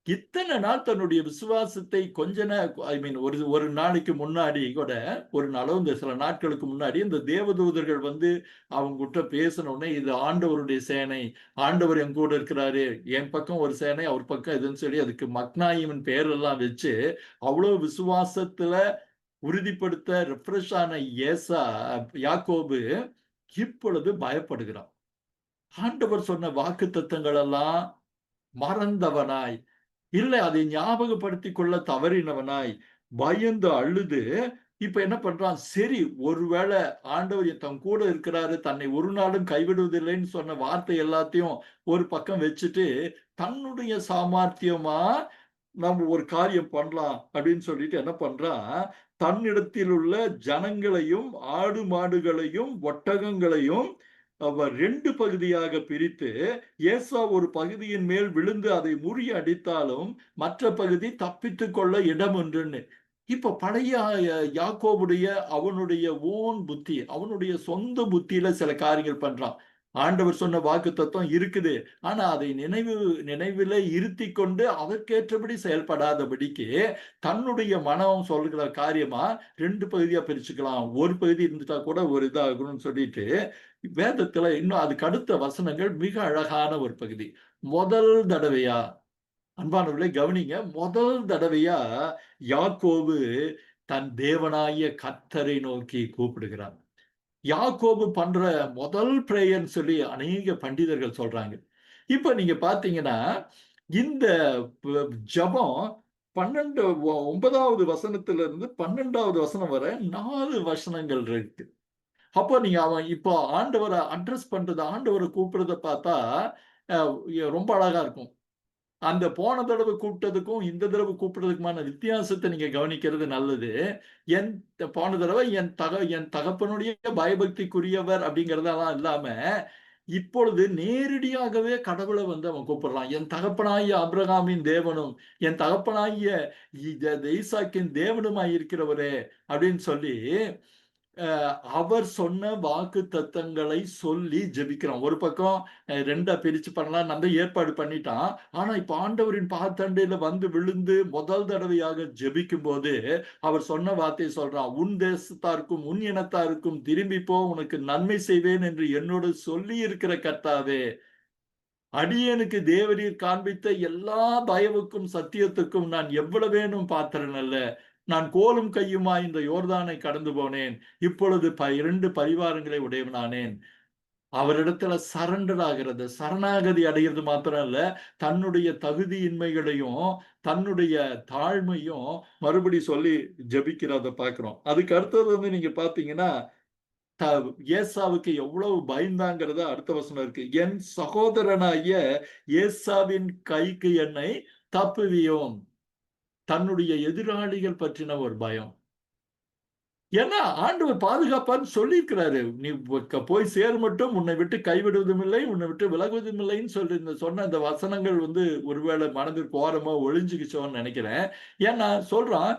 இத்தன நாள் தன்னுடைய விசுவாசத்தை கொஞ்ச ஐ மீன் ஒரு நாளைக்கு முன்னாடி கூட, ஒரு நாளோ இந்த சில நாட்களுக்கு முன்னாடி இந்த தேவதூதர்கள் வந்து அவங்ககிட்ட பேசின உடனே, இது ஆண்டவருடைய சேனை. ஆண்டவர் என் கூட இருக்கிறாரு. என் பக்கம் ஒரு சேனை, அவர் பக்கம் இதுன்னு சொல்லி அதுக்கு மக்னாயிமின் பெயரெல்லாம் வச்சு, அவ்வளவு விசுவாசத்துல உறுதிப்படுத்த ரிஃப்ரெஷ் ஆன யாக்கோபு இப்பொழுது பயப்படுகிறான். ஆண்டவர் சொன்ன வாக்குத்தத்தங்கள் எல்லாம் மறந்தவனாய், இல்ல அதை ஞாபகப்படுத்திக் கொள்ள தவறினவனாய், பயந்து அழுது, இப்ப என்ன பண்றான்? சரி, ஒருவேளை ஆண்டவர் தன் கூட இருக்கிறாரு, தன்னை ஒரு நாளும் கைவிடுவதில்லைன்னு சொன்ன வார்த்தை எல்லாத்தையும் ஒரு பக்கம் வச்சுட்டு, தன்னுடைய சாமர்த்தியமா நம்ம ஒரு காரியம் பண்ணலாம் அப்படின்னு சொல்லிட்டு என்ன பண்றான்? தன்னிடத்தில் உள்ள ஜனங்களையும், ஆடு மாடுகளையும், ஒட்டகங்களையும் அவர் 2 பகுதியாக பிரித்து, ஏசா ஒரு பகுதியின் மேல் விழுந்து அதை முறியடித்தாலும், மற்ற பகுதி தப்பித்துக் கொள்ள இடம் உண்டுன்னு. இப்ப பழைய யாக்கோபுடைய அவனுடைய புத்தி, அவனுடைய சொந்த புத்தியில சில காரியங்கள் பண்றான். ஆண்டவர் சொன்ன வாக்குத்தத்தம் இருக்குது. ஆனா அதை நினைவிலே இருத்திக் கொண்டு அதற்கேற்றபடி செயல்படாதபடிக்கு, தன்னுடைய மனம் சொல்லுகிற காரியமா 2 பகுதியா பிரிச்சுக்கலாம். ஒரு பகுதி இருந்துட்டா கூட ஒரு இதாகணும்னு சொல்லிட்டு, வேதத்துல இன்னும் அதுக்கு அடுத்த வசனங்கள் மிக அழகான ஒரு பகுதி. முதல் தடவையா அன்பானவர்களே கவனிங்க. முதல் தடவையா யாக்கோபு தன் தேவனாகிய கர்த்தரை நோக்கி கூப்பிடுகிறான். யாக்கோபு பண்ற முதல் பிரேயர்ன்னு சொல்லி அநேக பண்டிதர்கள் சொல்றாங்க. இப்ப நீங்க பார்த்தீங்கன்னா, இந்த ஜெபம் 9வது வசனத்திலிருந்து 12வது வசனம் வரை 4 வசனங்கள் இருக்கு. அப்போ நீங்க அவன் இப்போ ஆண்டவர அட்ரஸ் பண்றது, ஆண்டவர கூப்பிடுறத பார்த்தா, அ ரொம்ப அழகா இருக்கும். அந்த போன தடவ கூப்பிட்டதுக்கும், இந்த தடவ கூப்பிடுறதுக்குமான வித்தியாசத்த நீங்க கவனிக்கிறது நல்லது. என் போன தடவ என் தகப்பனுடைய பயபக்திக்குரியவர் அப்படிங்கிறதெல்லாம் இல்லாம, இப்பொழுது நேரடியாகவே கடவுள வந்து அவன் கூப்பிடுறான். என் தகப்பனாகிய ஆபிரகாமின் தேவனும், என் தகப்பனாகிய ஈசாக்கின் தேவனுமாய் இருக்கிறவரே அப்படின்னு சொல்லி அவர் சொன்ன வாக்குத்தத்தங்களை சொல்லி ஜெபிக்கிறோம். ஒரு பக்கம் 2ஆ பிரிச்சு பண்ணலாம். நம்ம ஏற்பாடு பண்ணிட்டான். ஆனா, இப்ப ஆண்டவரின் பாதத்தண்டையில வந்து விழுந்து முதல் தடவையாக ஜெபிக்கும்போது, அவர் சொன்ன வார்த்தையை சொல்றான். "உன் தேசத்தாருக்கும், உன் இனத்தாருக்கும் திரும்பி போ, உனக்கு நன்மை செய்வேன் என்று என்னோடு சொல்லியிருக்கிற கர்த்தாவே, அடியேனுக்கு தேவரீர் காண்பித்த எல்லா தயவுக்கும், சத்தியத்துக்கும் நான் எவ்வளவேனும் பாத்திரன் அல்ல. நான் கோலும் கையுமாய் இந்த யோர்தானை கடந்து போனேன். இப்பொழுது 2 பரிவாரங்களை உடையவனானேன்." அவரிடத்துல சரண்டர் ஆகிறது, சரணாகதி அடைகிறது மாத்திரம் இல்ல, தன்னுடைய தகுதியின்மைகளையும், தன்னுடைய தாழ்மையும் மறுபடி சொல்லி ஜெபிக்கிறத பார்க்கிறோம். அதுக்கு அடுத்தது வந்து நீங்க பார்த்தீங்கன்னா, த ஏசாவுக்கு எவ்வளவு பயந்தாங்கிறத அடுத்த வசனம் இருக்கு. "என் சகோதரனாகிய ஏசாவின் கைக்கு என்னை தப்புவியும்." தன்னுடைய எதிராளிகள் பற்றின ஒரு பயம். ஏன்னா ஆண்டவர் பாதுகாப்பார்ன்னு சொல்லியிருக்கிறாரு. "நீ போய் சேர் மட்டும் உன்னை விட்டு கைவிடுவதும் இல்லை, உன்னை விட்டு விலகுவதும் இல்லைன்னு" சொல்லி சொன்ன அந்த வசனங்கள் வந்து ஒருவேளை மனதிற்கு ஓரமா ஒளிஞ்சுக்கிச்சோன்னு நினைக்கிறேன். ஏன்னா சொல்றான்,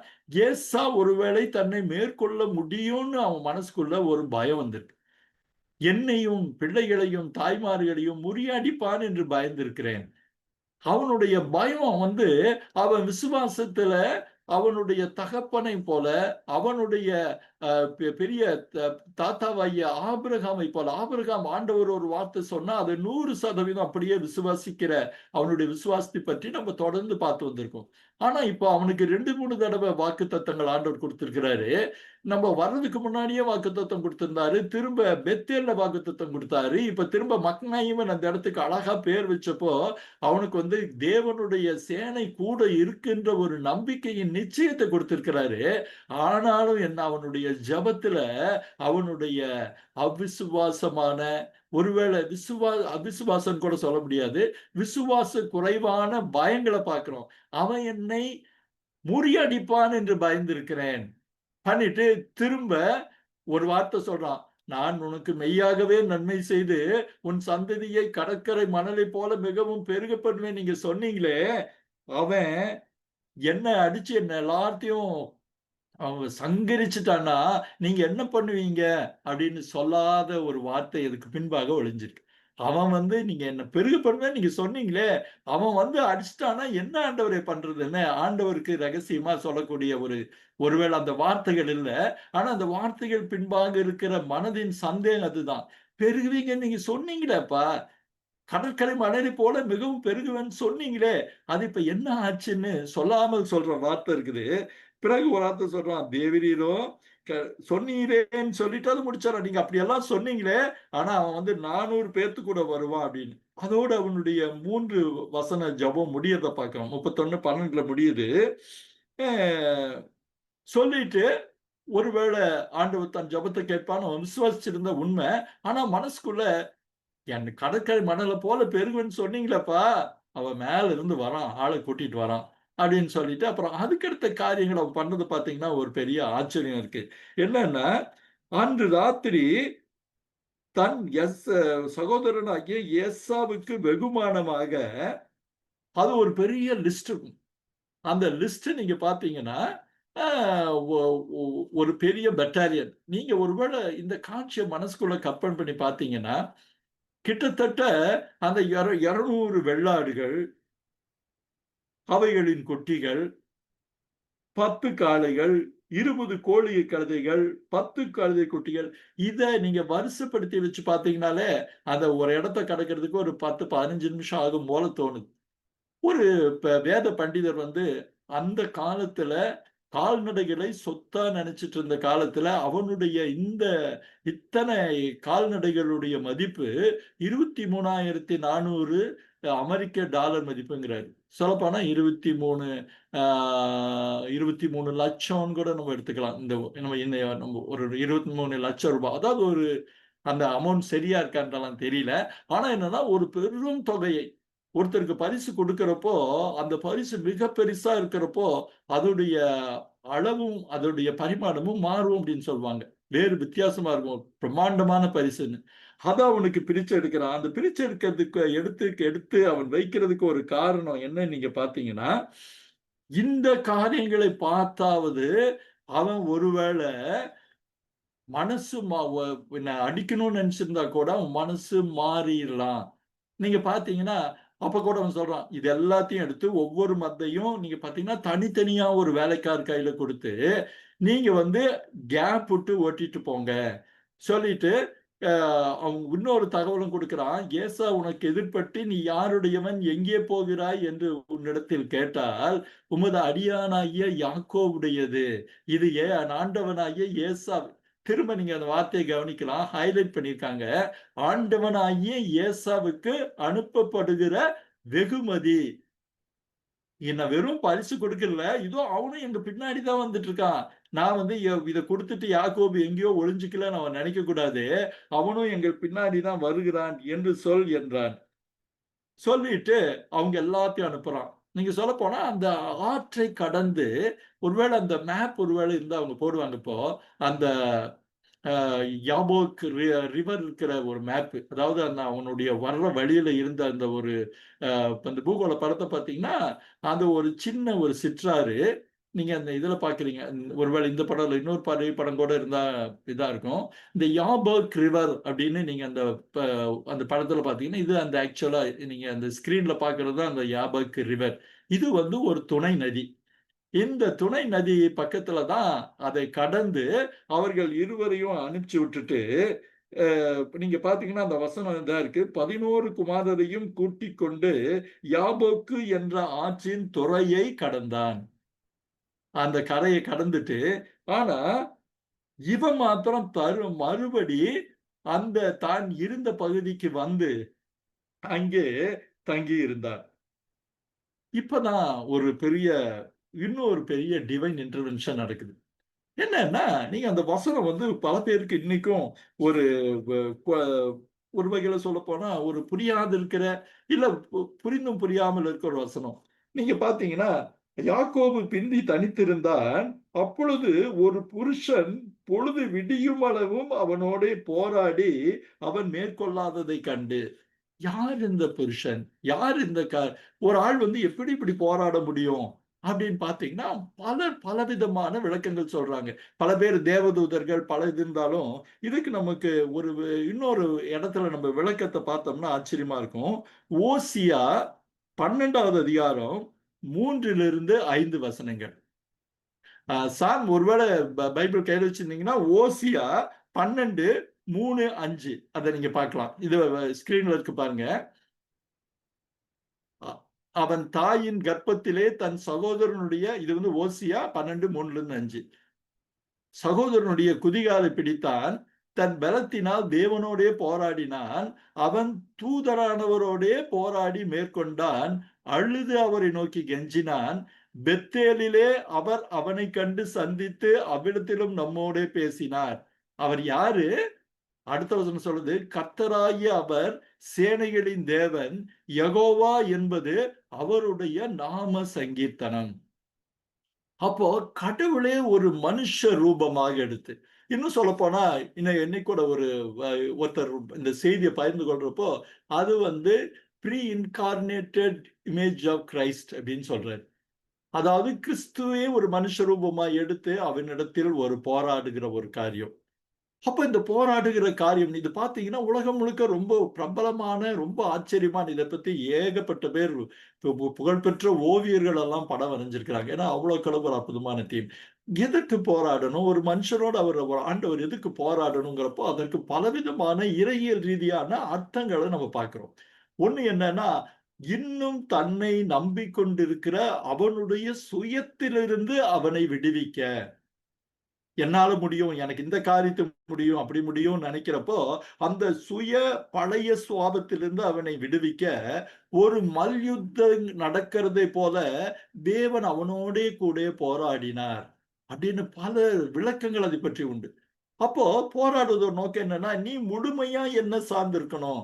ஏசா ஒருவேளை தன்னை மேற்கொள்ள முடியும்னு அவன் மனசுக்குள்ள ஒரு பயம் வந்திருக்கு. "என்னையும், பிள்ளைகளையும், தாய்மார்களையும் முறியடிப்பான் என்று பயந்திருக்கிறேன்." அவனுடைய பயம் வந்து அவன் விசுவாசத்துல அவனுடைய தகப்பனை போல, அவனுடைய பெரிய தாத்தாவாகிய ஆபிரகாமை போல, ஆபிரகாம் ஆண்டவர் ஒரு வார்த்தை சொன்னா அதை 100% அப்படியே விசுவாசிக்கிற அவனுடைய விசுவாசத்தை பற்றி நம்ம தொடர்ந்து பார்த்து வந்திருக்கோம். ஆனா இப்போ அவனுக்கு 2, 3 தடவை வாக்குத்தத்தங்கள் ஆண்டவர் கொடுத்திருக்கிறாரு. நம்ம வர்றதுக்கு முன்னாடியே வாக்குத்தத்தம் கொடுத்திருந்தாரு. திரும்ப பெத்தேல்ல வாக்குத்தத்தம் கொடுத்தாரு. இப்ப திரும்ப மக்னாயிமன் அந்த இடத்துக்கு அழகா பேர் வச்சப்போ, அவனுக்கு வந்து தேவனுடைய சேனை கூட இருக்கின்ற ஒரு நம்பிக்கையின் நிச்சயத்தை கொடுத்திருக்கிறாரு. ஆனாலும் என்ன அவனுடைய ஜெபத்துல அவனுடைய அவிசுவாசமான ஒருவேளை அவிசுவாசம் கூட சொல்ல முடியாது. விசுவாச குறைவான பயங்கள பார்க்கிறோம். அவன் என்னை முறியடிப்பான் என்று பயந்திருக்கிறேன். பண்ணிட்டு திரும்ப ஒரு வார்த்தை சொல்றான். நான் உனக்கு மெய்யாகவே நன்மை செய்து உன் சந்ததியை கடற்கரை மணலை போல மிகவும் பெருக பண்ணுவேன் நீங்க சொன்னீங்களே, அவன் என்ன அடிச்சு என்ன எல்லாத்தையும் அவன் சங்கரிச்சுட்டான்னா, நீங்க என்ன பண்ணுவீங்க? அப்படின்னு சொல்லாத ஒரு வார்த்தை இதுக்கு பின்பாக ஒளிஞ்சிருக்கு. அவன் வந்து நீங்க என்ன பெருக பண்ணுவேன்னு நீங்க சொன்னீங்களே, அவன் வந்து அடிச்சுட்டான்னா என்ன ஆண்டவரே பண்றதுன்னு ஆண்டவருக்கு ரகசியமா சொல்லக்கூடிய ஒருவேள அந்த வார்த்தைகள் இல்ல. ஆனா அந்த வார்த்தைகள் பின்பாக இருக்கிற மனதின் சந்தேகம் அதுதான். பெருகுவீங்கன்னு நீங்க சொன்னீங்களேப்பா! கடற்கரை மணலைப் போல மிகவும் பெருகுவேன்னு சொன்னீங்களே! அது இப்ப என்ன ஆச்சுன்னு சொல்லாமல் சொல்ற வார்த்தை இருக்குது. பிறகு ஒரு வார்த்தை சொல்றான். தேவரீரோ க சொன்னீரேன்னு சொல்லிட்டு அது முடிச்சிடுறான். நீங்க அப்படியெல்லாம் சொன்னீங்களே, ஆனா அவன் வந்து 400 பேத்து கூட வருவான் அப்படின்னு. அதோட அவனுடைய 3 வசன ஜெபம் முடியறத பார்க்கிறோம். 31:12ல முடியுது. அ சொல்லிட்டு ஒருவேள ஆண்டவர் தன் ஜெபத்த கேட்பான்னு அவன் விசுவாசிச்சிருந்த உண்மை. ஆனா மனசுக்குள்ள என் கடற்கரை மணல போல பெருகுவேன்னு சொன்னீங்களேப்பா! அவன் மேல இருந்து வரான். ஆள கூட்டிட்டு வரான். அப்படின்னு சொல்லிட்டு, அப்புறம் அதுக்கடுத்த காரியங்கள் அவன் பண்ணது பார்த்தீங்கன்னா, ஒரு பெரிய ஆச்சரியம் இருக்கு. என்னன்னா, அன்று ராத்திரி தன் சகோதரனாகிய ஏசாவுக்கு வெகுமானமாக அது ஒரு பெரிய லிஸ்ட் இருக்கும். அந்த லிஸ்ட் நீங்க பார்த்தீங்கன்னா, அ ஒ ஒ ஒரு பெரிய பட்டாலியன். நீங்க ஒருவேள இந்த காட்சிய மனசுக்குள்ள கற்பனை பண்ணி பார்த்தீங்கன்னா, கிட்டத்தட்ட அந்த 200 வெள்ளாடுகள், அவைகளின் குட்டிகள், 10 காளைகள், 20 கோழி கழுதைகள், 10 கழுதை குட்டிகள். இத நீங்க வரிசைப்படுத்தி வச்சு பார்த்தீங்கன்னாலே, அந்த ஒரு இடத்த கடக்கிறதுக்கு ஒரு 10, 15 நிமிஷம் ஆகும் போல தோணுது. ஒரு வேத பண்டிதர் வந்து அந்த காலத்துல கால்நடைகளை சொத்தா நினைச்சிட்டு இருந்த காலத்துல அவனுடைய இத்தனை கால்நடைகளுடைய மதிப்பு 23,400 அமெரிக்க டாலர் மதிப்புங்கிறாரு. சொல்லப்போனா 23 லட்சம்னு கூட நம்ம எடுத்துக்கலாம். நம்ம ஒரு 23 லட்சம் ரூபாய். அதாவது அந்த அமௌண்ட் சரியா இருக்கான்றலாம் தெரியல. ஆனா என்னன்னா, ஒரு பெரும் தொகையை ஒருத்தருக்கு பரிசு குடுக்கிறப்போ, அந்த பரிசு மிக பெரிசா இருக்கிறப்போ, அதோடைய அளவும், அதோடைய பரிமாணமும் மாறும் அப்படின்னு சொல்வாங்க. வேறு வித்தியாசமா இருக்கும். பிரம்மாண்டமான பரிசுன்னு. அத அவனுக்கு பிரிச்சு எடுக்கிறான். அந்த பிரிச்சு எடுக்கிறதுக்கு எடுத்து அவன் வைக்கிறதுக்கு ஒரு காரணம் என்னன்னு நீங்க பார்த்தீங்கன்னா, இந்த காரியங்களை பார்த்தாவது அவன் ஒருவேள மனசு மா வ என்ன அடிக்கணும்னு நெனச்சிருந்தா கூட அவன் மனசு மாறிறலாம். நீங்க பார்த்தீங்கன்னா, அப்ப கூட அவன் சொல்றான். இது எல்லாத்தையும் எடுத்து ஒவ்வொரு மத்தையும் நீங்க பார்த்தீங்கன்னா, தனித்தனியா ஒரு வேலைக்கார் கையில குடுத்து, நீங்க வந்து கேப் விட்டு ஓட்டிட்டு போங்க. சொல்லிட்டு, அ அவன் இன்னொரு தகவலும் குடுக்கிறான். "ஏசா உனக்கு எதிர்ப்பட்டு, நீ யாருடையவன்? எங்கே போகிறாய்? என்று உன்னிடத்தில் கேட்டால், உமது அடியானாகிய யாக்கோவுடையது. இது என் ஆண்டவனாகிய ஏசா." திரும்ப நீங்க அந்த வார்த்தைய கவனிக்கலாம். ஹைலைட் பண்ணியிருக்காங்க. ஆண்டவனாகிய ஏசாவுக்கு அனுப்பப்படுகிற வெகுமதி. என்ன வெறும் பரிசு குடுக்கல. இதோ அவனும் எங்க பின்னாடி தான் வந்துட்டு இருக்கான். நான் வந்து இத குடுத்துட்டு யாக்கோபு எங்கேயோ ஒளிஞ்சுக்கலன்னு அவன் நினைக்கக் கூடாது. அவனும் எங்கள் பின்னாடி தான் வருகிறான் என்று சொல் என்றான். சொல்லிட்டு அவங்க எல்லாத்தையும் அனுப்புறான். நீங்க சொல்லப்போனா அந்த ஆற்றை கடந்து ஒருவேள அந்த மேப் ஒருவேள இருந்தா அவங்க போடுவாங்க இப்போ. அந்த அ யாபோக் ரிவர் இருக்கிற ஒரு மேப். அதாவது அவனுடைய வர்ற வழியில இருந்த அந்த ஒரு அந்த பூகோள படத்த பார்த்தீங்கன்னா, அது ஒரு சின்ன ஒரு சிற்றாறு. நீங்க அந்த இதுல பார்க்குறீங்க. ஒருவேளை இந்த படம் இல்ல, இன்னொரு படம் கூட இருந்தா இதா இருக்கும். இந்த யாபோக் ரிவர் அப்படின்னு நீங்க ப அந்த படத்துல பார்த்தீங்கன்னா, இது அந்த ஆக்சுவலா நீங்க அந்த ஸ்க்ரீன்ல பார்க்கிறது தான் அந்த யாபோக் ரிவர். இது வந்து ஒரு துணை நதி. இந்த துணை நதி பக்கத்துல தான் அதை கடந்து அவர்கள் இருவரையும் அனுப்பிச்சு விட்டுட்டு, நீங்க பார்த்தீங்கன்னா, அந்த வசனம் இதா இருக்கு. 11 குமாரரையும் கூட்டிக் கொண்டு யாபோக்கு என்ற ஆற்றின் துறையை கடந்தான். அந்த கரைய கடந்துட்டு, ஆனா இவன் மாத்திரம் மறுபடி அந்த தான் இருந்த பகுதிக்கு வந்து அங்கே தங்கி இருந்தான். இப்பதான் இன்னொரு பெரிய டிவைன் இன்டர்வென்ஷன் நடக்குது. என்னன்னா, நீங்க அந்த வசனம் வந்து பல பேருக்கு இன்னைக்கும் ஒரு வ கொ ஒரு வகையில சொல்லப்போனா, புரிந்தும் புரியாமல் இருக்கிற ஒரு வசனம். நீங்க பார்த்தீங்கன்னா யாக்கோபு பிந்தி தனித்திருந்தான். அப்பொழுது ஒரு புருஷன் பொழுது விடியும் அளவும் அவனோடே போராடி அவன் மேற்கொள்ளாததை கண்டு. யார் இந்த புருஷன்? யார் இந்த ஒரு ஆள் வந்து எப்படி இப்படி போராட முடியும் அப்படின்னு பாத்தீங்கன்னா, பலர் பலவிதமான விளக்கங்கள் சொல்றாங்க. பல பேர் தேவதூதர்கள் பல இது இருந்தாலும், இதுக்கு நமக்கு ஒரு இன்னொரு இடத்துல நம்ம விளக்கத்தை பார்த்தோம்னா ஆச்சரியமா இருக்கும். ஓசியா 12வது அதிகாரம் 3லிருந்து 5 வசனங்கள். சாம் ஒருவேளை பைபிள் கையில் வச்சிருந்தீங்கன்னா, ஓசியா 12, 3, 5 அதை நீங்க பார்க்கலாம். இது ஸ்கிரீன்ல இருக்கு பாருங்க. அவன் தாயின் கர்ப்பத்திலே தன் சகோதரனுடைய, இது வந்து ஓசியா 12, 3லிருந்து 5. சகோதரனுடைய குதிகாலை பிடித்தான், தன் பலத்தினால் தேவனோடே போராடினான், அவன் தூதரானவரோடே போராடி மேற்கொண்டான், அழுது அவரை நோக்கி கெஞ்சினான். பெத்தேலிலே அவர் அவனை கண்டு சந்தித்து அவ்விடத்திலும் நம்மோடே பேசினார். அவர் யாரு? அடுத்த வசனம் சொல்லுது, கர்த்தராகிய அவர் சேனைகளின் தேவன், யெகோவா என்பது அவருடைய நாம சங்கீர்த்தனம். அப்போ கடவுளே ஒரு மனுஷ ரூபமாக எடுத்து, இன்னும் சொல்ல போனா இன்னைக்கு கூட ஒருத்தர் இந்த செய்தியை பகிர்ந்து கொள்றப்போ, அது வந்து pre incarnated image of Christ அப்படின்னு சொல்றாரு. அதாவது கிறிஸ்துவே ஒரு மனுஷ ரூபமா எடுத்து அவனிடத்தில் ஒரு போராடுகிற ஒரு காரியம். அப்ப இந்த போராடுகிற காரியம் இது பார்த்தீங்கன்னா, உலகம் முழுக்க ரொம்ப பிரபலமான, ரொம்ப ஆச்சரியமான, இத பத்தி ஏகப்பட்ட பேர் புகழ்பெற்ற ஓவியர்கள் எல்லாம் படம் வரைஞ்சிருக்கிறாங்க. ஏன்னா, அவ்வளவு ஒரு அற்புதமான தீம். எதுக்கு போராடணும்? ஒரு மனுஷனோடு ஆண்டவர் எதுக்கு போராடணுங்கிறப்போ, அதற்கு பலவிதமான இறையியல் ரீதியான அர்த்தங்கள நம்ம பார்க்கிறோம். ஒண்ணு என்னன்னா, இன்னும் தன்னை நம்பிக்கொண்டிருக்கிற அவனுடைய சுயத்திலிருந்து அவனை விடுவிக்க. என்னால முடியும், எனக்கு இந்த காரியத்தை முடியும், அப்படி முடியும்னு நினைக்கிறப்போ, அந்த பழைய சுவாபத்திலிருந்து அவனை விடுவிக்க, ஒரு மல்யுத்தம் நடக்கிறதை போல தேவன் அவனோடே கூட போராடினார் அப்படின்னு பல விளக்கங்கள் அதை பற்றி உண்டு. அப்போ போராடுவதோட நோக்கம் என்னன்னா, நீ முழுமையா என்ன சார்ந்திருக்கணும்.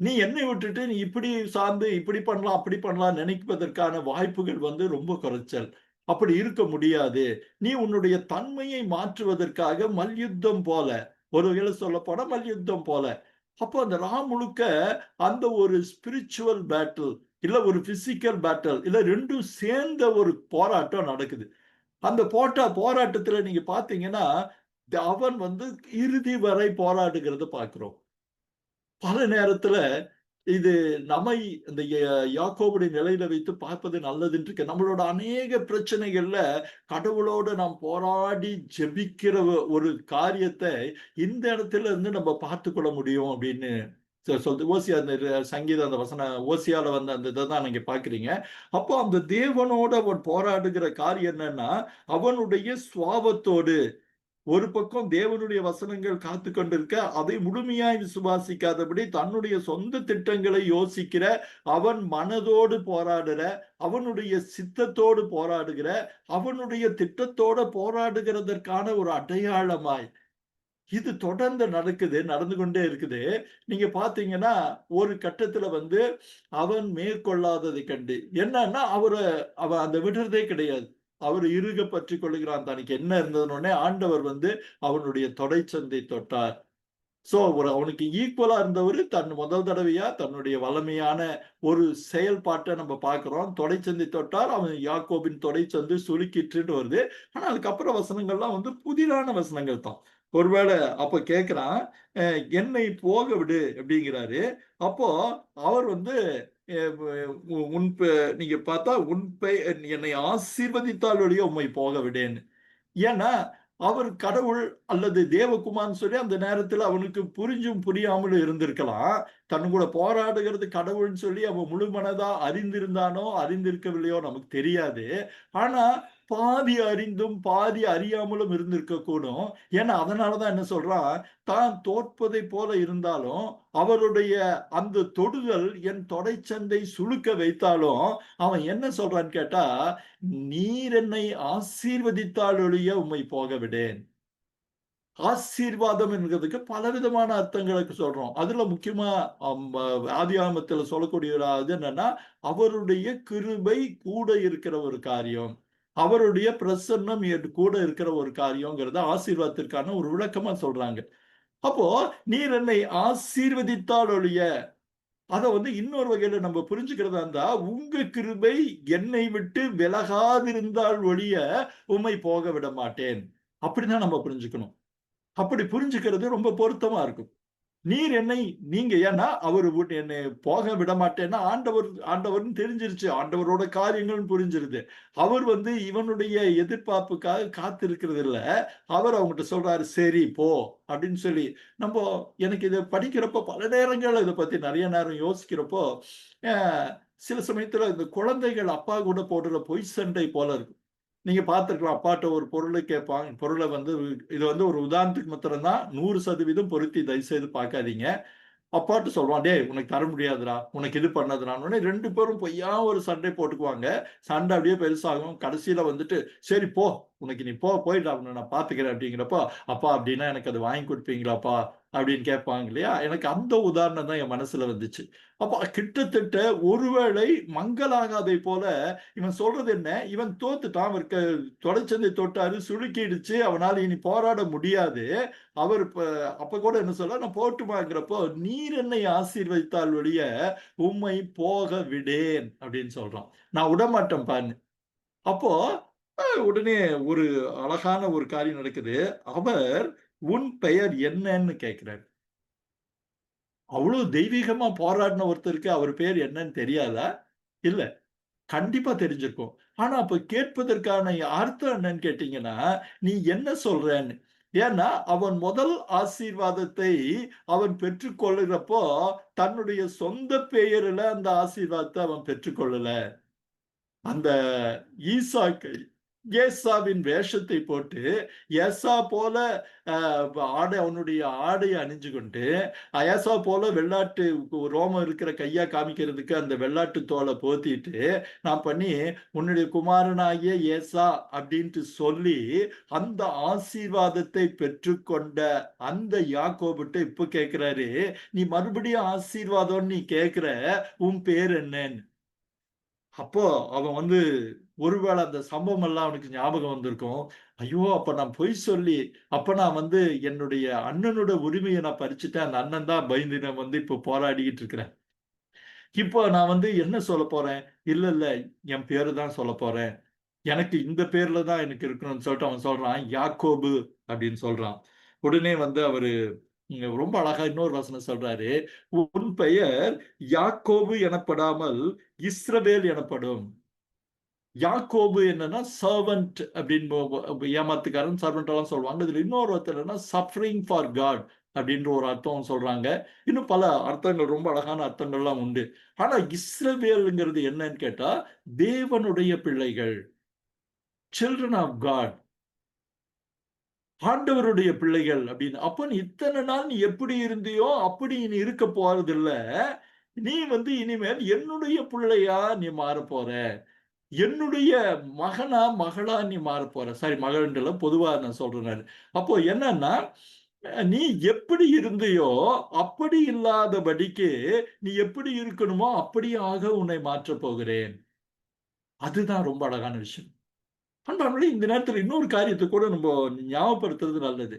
நீ என்னை விட்டுட்டு நீ இப்படி சார்ந்து இப்படி பண்ணலாம், அப்படி பண்ணலாம் நினைப்பதற்கான வாய்ப்புகள் வந்து ரொம்ப குறைச்சல். அப்படி இருக்க முடியாது. நீ உன்னுடைய தன்மையை மாற்றுவதற்காக மல்யுத்தம் போல, ஒரு வகையில சொல்லப்போனா மல்யுத்தம் போல. அப்போ அந்த முழுக்க அந்த ஒரு ஸ்பிரிச்சுவல் பேட்டில், இல்ல ஒரு பிசிக்கல் பேட்டில், இல்ல 2ம் சேர்ந்த ஒரு போராட்டம் நடக்குது. அந்த போராட்டத்துல நீங்க பார்த்தீங்கன்னா, அவன் வந்து இறுதி வரை போராடுகிறத பார்க்கிறோம். பல நேரத்துல இது நம்மை இந்த யாக்கோபுடைய நிலையில வைத்து பார்ப்பது நல்லதுன்னு இருக்கு. நம்மளோட அநேக பிரச்சனைகள்ல கடவுளோட நாம் போராடி ஜெபிக்கிற ஒரு காரியத்தை இந்த இடத்துல இருந்து நம்ம பார்த்துக்கொள்ள முடியும் அப்படின்னு சொல்லுது. ஓசியா அந்த சங்கீதம் அந்த வசனம் ஓசியால வந்த அந்த இதை தான் நீங்க பார்க்கிறீங்க. அப்போ அந்த தேவனோட அவன் போராடுகிற காரியம் என்னன்னா, அவனுடைய சுவாபத்தோடு ஒரு பக்கம் தேவனுடைய வசனங்கள் காத்து கொண்டிருக்க, அதை முழுமையாய் விசுவாசிக்காதபடி தன்னுடைய சொந்த திட்டங்களை யோசிக்கிற, அவன் மனதோடு போராடுற, அவனுடைய சித்தத்தோடு போராடுகிற, அவனுடைய திட்டத்தோட போராடுகிறதற்கான ஒரு அடையாளமாய் இது தொடர்ந்து நடந்து கொண்டே இருக்குது. நீங்க பார்த்தீங்கன்னா, ஒரு கட்டத்துல வந்து அவன் மேற்கொள்ளாததை கண்டு, என்னன்னா அவன் அந்த விடுறதே கிடையாது. அவர் இறுக பற்றிக் கொள்ளுகிறான். தனக்கு என்ன இருந்ததுன்னே ஆண்டவர் வந்து அவனுடைய தொடைச்சந்தை தொட்டார். சோ அவனுக்கு ஈக்குவலா இருந்தவரு முதல் தடவையா தன்னுடைய வல்லமையான ஒரு செயல்பாட்டை நம்ம பார்க்கிறோம். தொடைச்சந்தை தொட்டார், அவன் யாக்கோபின் தொடைச்சந்து சுருக்கிற்றுன்னு வருது. ஆனா அதுக்கப்புறம் வசனங்கள்லாம் வந்து புதிரான வசனங்கள் தான். ஒருவேளை அப்ப கேட்கிறான், என்னை போக விடு அப்படிங்கிறாரு. அப்போ அவர் வந்து நீங்க பார்த்தா என்னை ஆசீர்வதித்தால் ஒழிய உம்மை போக விடேன்னு. ஏன்னா, அவர் கடவுள் அல்லது தேவகுமார்ன்னு சொல்லி அந்த நேரத்துல அவனுக்கு புரிஞ்சும் புரியாமலும் இருந்திருக்கலாம். தன் கூட போராடுகிறது கடவுள்ன்னு சொல்லி அவன் முழு மனதா அறிந்திருந்தானோ, அறிந்திருக்கவில்லையோ நமக்கு தெரியாது. ஆனா, பாதி அறிந்தும், பாதி அறியாமலும் இருந்திருக்கக்கூடும். ஏன்னா, அதனாலதான் என்ன சொல்றான், தான் தோற்பதைப் போல இருந்தாலும், அவருடைய அந்த தொடுதல் என் தொடைச்சந்தை சுளுக்க வைத்தாலும், அவன் என்ன சொல்றான்னு கேட்டா, நீர் என்னை ஆசீர்வதித்தால் ஒழிய உம்மை போக விடேன். ஆசீர்வாதம் என்கிறதுக்கு பலவிதமான அர்த்தங்களுக்கு சொல்றோம். அதுல முக்கியமா ஆதியாகமத்துல சொல்லக்கூடிய இது என்னன்னா, அவருடைய கிருபை கூட இருக்கிற ஒரு காரியம். அவருடைய பிரசன்னம் கூட இருக்கிற ஒரு காரியம்ங்கிறத ஆசீர்வாதத்திற்கான ஒரு விளக்கமா சொல்றாங்க. அப்போ நீர் என்னை ஆசீர்வதித்தால் ஒழிய, அத இன்னொரு வகையில நம்ம புரிஞ்சுக்கிறதா இருந்தா, உங்க கிருபை என்னை விட்டு விலகாதிருந்தால் ஒழிய உம்மை போக விட மாட்டேன். அப்படிதான் நம்ம புரிஞ்சுக்கணும். அப்படி புரிஞ்சுக்கிறது ரொம்ப பொருத்தமா இருக்கும். நீர் என்னை நீங்க ஏன்னா அவரு என்னை போக விட மாட்டேன்னா ஆண்டவர்ன்னு தெரிஞ்சிருச்சு. ஆண்டவரோட காரியங்கள்னு புரிஞ்சிருது. அவர் இவனுடைய எதிர்பார்ப்புக்காக காத்திருக்கிறது இல்ல. அவர் அவங்ககிட்ட சொல்றாரு, "சரி போ" அப்படின்னு சொல்லி. நம்போ எனக்கு இத படிக்கிறப்போ பல நேரங்கள்ல இத பத்தி நெறைய நேரம் யோசிக்கிறப்போ, அ சில சமயத்துல இந்த குழந்தைகள் அப்பா கூட போடுற பொய் சண்டை போல இருக்கும். நீங்க பார்த்திருக்கலாம். அப்பாட்ட ஒரு பொருள கேட்பான். பொருள இது ஒரு உதாரணத்துக்கு மாத்திரம் தான். 100% பொருத்தி தயவுசெய்து பார்க்காதீங்க. அப்பாட்ட சொல்லுவான், "டேய் உனக்கு தர முடியாதுடா. உனக்கு இது பண்ணாதுடான்னு" உடனே 2 பேரும் பொய்யா ஒரு சண்டை போட்டுக்குவாங்க. சண்டை அப்படியே பெருசாகும். கடைசியில "சரி போ. உனக்கு நீ போயிடு. அவன நான் பார்த்துக்கிறேன்" அப்படிங்கிறப்போ, "அப்பா அப்படின்னா எனக்கு அது வாங்கி குடுப்பீங்களாப்பா?" அப்படின்னு கேட்பாங்க இல்லையா? எனக்கு அந்த உதாரணம் தான் என் மனசுல வந்துச்சு. அப்ப கிட்டத்தட்ட ஒருவேளை மங்கலாகாதை போல இவன் சொல்றது என்ன? இவன் தோத்துட்டான். தொடைச்சந்தை தொட்டாரு, சுளுக்கிடுச்சு. அவனால இனி போராட முடியாது. அவர் அப்ப கூட என்ன சொல்றார்? "நான் போகட்டுமாங்கிறப்போ, நீர் என்னை ஆசீர்வதித்தால் ஒழிய, உம்மை போக விடேன்" அப்படின்னு சொல்றான். நான் விடமாட்டேன்ப்பான்னு. அப்போ உடனே ஒரு அழகான ஒரு காரியம் நடக்குது. அவர், "உன் பெயர் என்னன்னு?" கேட்கிறார். அவ்வளவு தெய்வீகமா போராடின ஒருத்தருக்கு அவர் பேர் என்னன்னு தெரியாதா? இல்ல. கண்டிப்பா தெரிஞ்சிருக்கும். ஆனா அப்ப கேட்பதற்கான அர்த்தம் என்னன்னு கேட்டீங்கன்னா, "நீ என்ன சொல்றன்னு?" ஏன்னா, அவன் முதல் ஆசீர்வாதத்தை அவன் பெற்றுக்கொள்ளுகிறப்போ, தன்னுடைய சொந்த பெயரில அந்த ஆசீர்வாதத்த அவன் பெற்றுக்கொள்ளல. அந்த ஈசாக்கை ஏசாவின் வேஷத்தை போட்டு, ஏசா போல அ அவனுடைய ஆடைய அணிஞ்சு கொண்டு, ஏசா போல வெள்ளாட்டு ரோமம் இருக்கிற கையா காமிக்கிறதுக்கு அந்த வெள்ளாட்டு தோல போத்திட்டு, நான் பண்ணி உன்னுடைய குமாரனாகிய ஏசா அப்படின்ட்டு சொல்லி, அந்த ஆசீர்வாதத்தை பெற்றுக்கொண்ட அந்த யாக்கோபுட்ட இப்ப கேட்கிறாரு, "நீ மறுபடியும் ஆசீர்வாதம்ன்னு நீ கேட்கிற, உன் பேர் என்னன்னு?" அப்போ அவன் ஒருவேள அந்த சம்பவம் எல்லாம் அவனுக்கு ஞாபகம் வந்திருக்கும். ஐயோ! அப்ப நான் பொய் சொல்லி, அப்ப நான் என்னுடைய அண்ணனோட உரிமைய நான் பறிச்சுட்டேன். அந்த அண்ணன் தான் பயந்து நான் இப்போ போராடிக்கிட்டு இருக்கிறேன். இப்போ நான் என்ன சொல்லப் போறேன்? இல்ல, இல்ல என் பேரு தான் சொல்லப் போறேன். எனக்கு இந்த பேர்ல தான் எனக்கு இருக்கணும்னு சொல்லிட்டு அவன் சொல்றான். யாக்கோபு அப்படின்னு சொல்றான். உடனே அவரு இங்க ரொம்ப அழகா இன்னொரு வசனம் சொல்றாரு. உன் பெயர் யாக்கோபு எனப்படாமல் இஸ்ரவேல் எனப்படும். யாக்கோபு என்னன்னா சர்வன்ட் அப்படின்னு ஏமாத்துக்காரன் சர்வன்ட் எல்லாம் சொல்லுவாங்க. இதுல இன்னொரு அர்த்தம் என்னன்னா சஃபரிங் ஃபார் காட் அப்படின்ற ஒரு அர்த்தம் சொல்றாங்க. இன்னும் பல அர்த்தங்கள் ரொம்ப அழகான அர்த்தங்கள்லாம் உண்டு. ஆனா இஸ்ரவேல்ங்கிறது என்னன்னு கேட்டா தேவனுடைய பிள்ளைகள். Children of God. ஆண்டவருடைய பிள்ளைகள் அப்படின்னு. அப்ப நீ இத்தனை நாள் நீ எப்படி இருந்தியோ அப்படி நீ இருக்க போறதில்ல. நீ இனிமேல் என்னுடைய பிள்ளையா நீ மாறப்போற. என்னுடைய மகனா, மகளா நீ மாறப்போற. சாரி மகள்ன்றல பொதுவா நான் சொல்றேன் நானு. அப்போ என்னன்னா, நீ எப்படி இருந்தியோ, அப்படி இல்லாதபடிக்கு நீ எப்படி இருக்கணுமோ அப்படியாக உன்னை மாற்றப் போகிறேன். அதுதான் ரொம்ப அழகான விஷயம். அன்பானவர்களே, இந்த நேரத்துல இன்னொரு காரியத்த கூட நம்ப ஞாபகப்படுத்துறது நல்லது.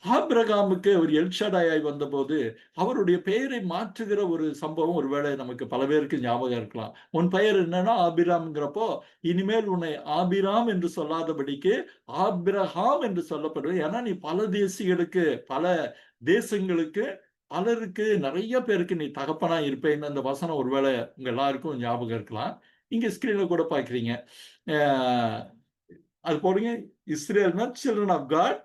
ஆபிரகாமுக்கு ஒரு எல்ஷடாயாய் வந்தபோது, அவருடைய பெயரை மாற்றுகிற ஒரு சம்பவம் ஒருவேளை நமக்கு பல பேருக்கு ஞாபகம் இருக்கலாம். உன் பெயர் என்னன்னா ஆபிராம்ங்கிறப்போ, இனிமேல் உன்னை ஆபிராம் என்று சொல்லாதபடிக்கு ஆபிரகாம் என்று சொல்லப்படுவது. ஏன்னா நீ பல தேசிகளுக்கு, பல தேசங்களுக்கு, பலருக்கு நெறைய பேருக்கு நீ தகப்பனா இருப்பேன்னு அந்த வசனம் ஒருவேளை உங்க எல்லாருக்கும் ஞாபகம் இருக்கலாம். இங்க ஸ்கிரீன்ல கூட பார்க்கிறீங்க. அ அது போடுங்க. இஸ்ரேல்னா சில்ட்ரன் ஆஃப் காட்.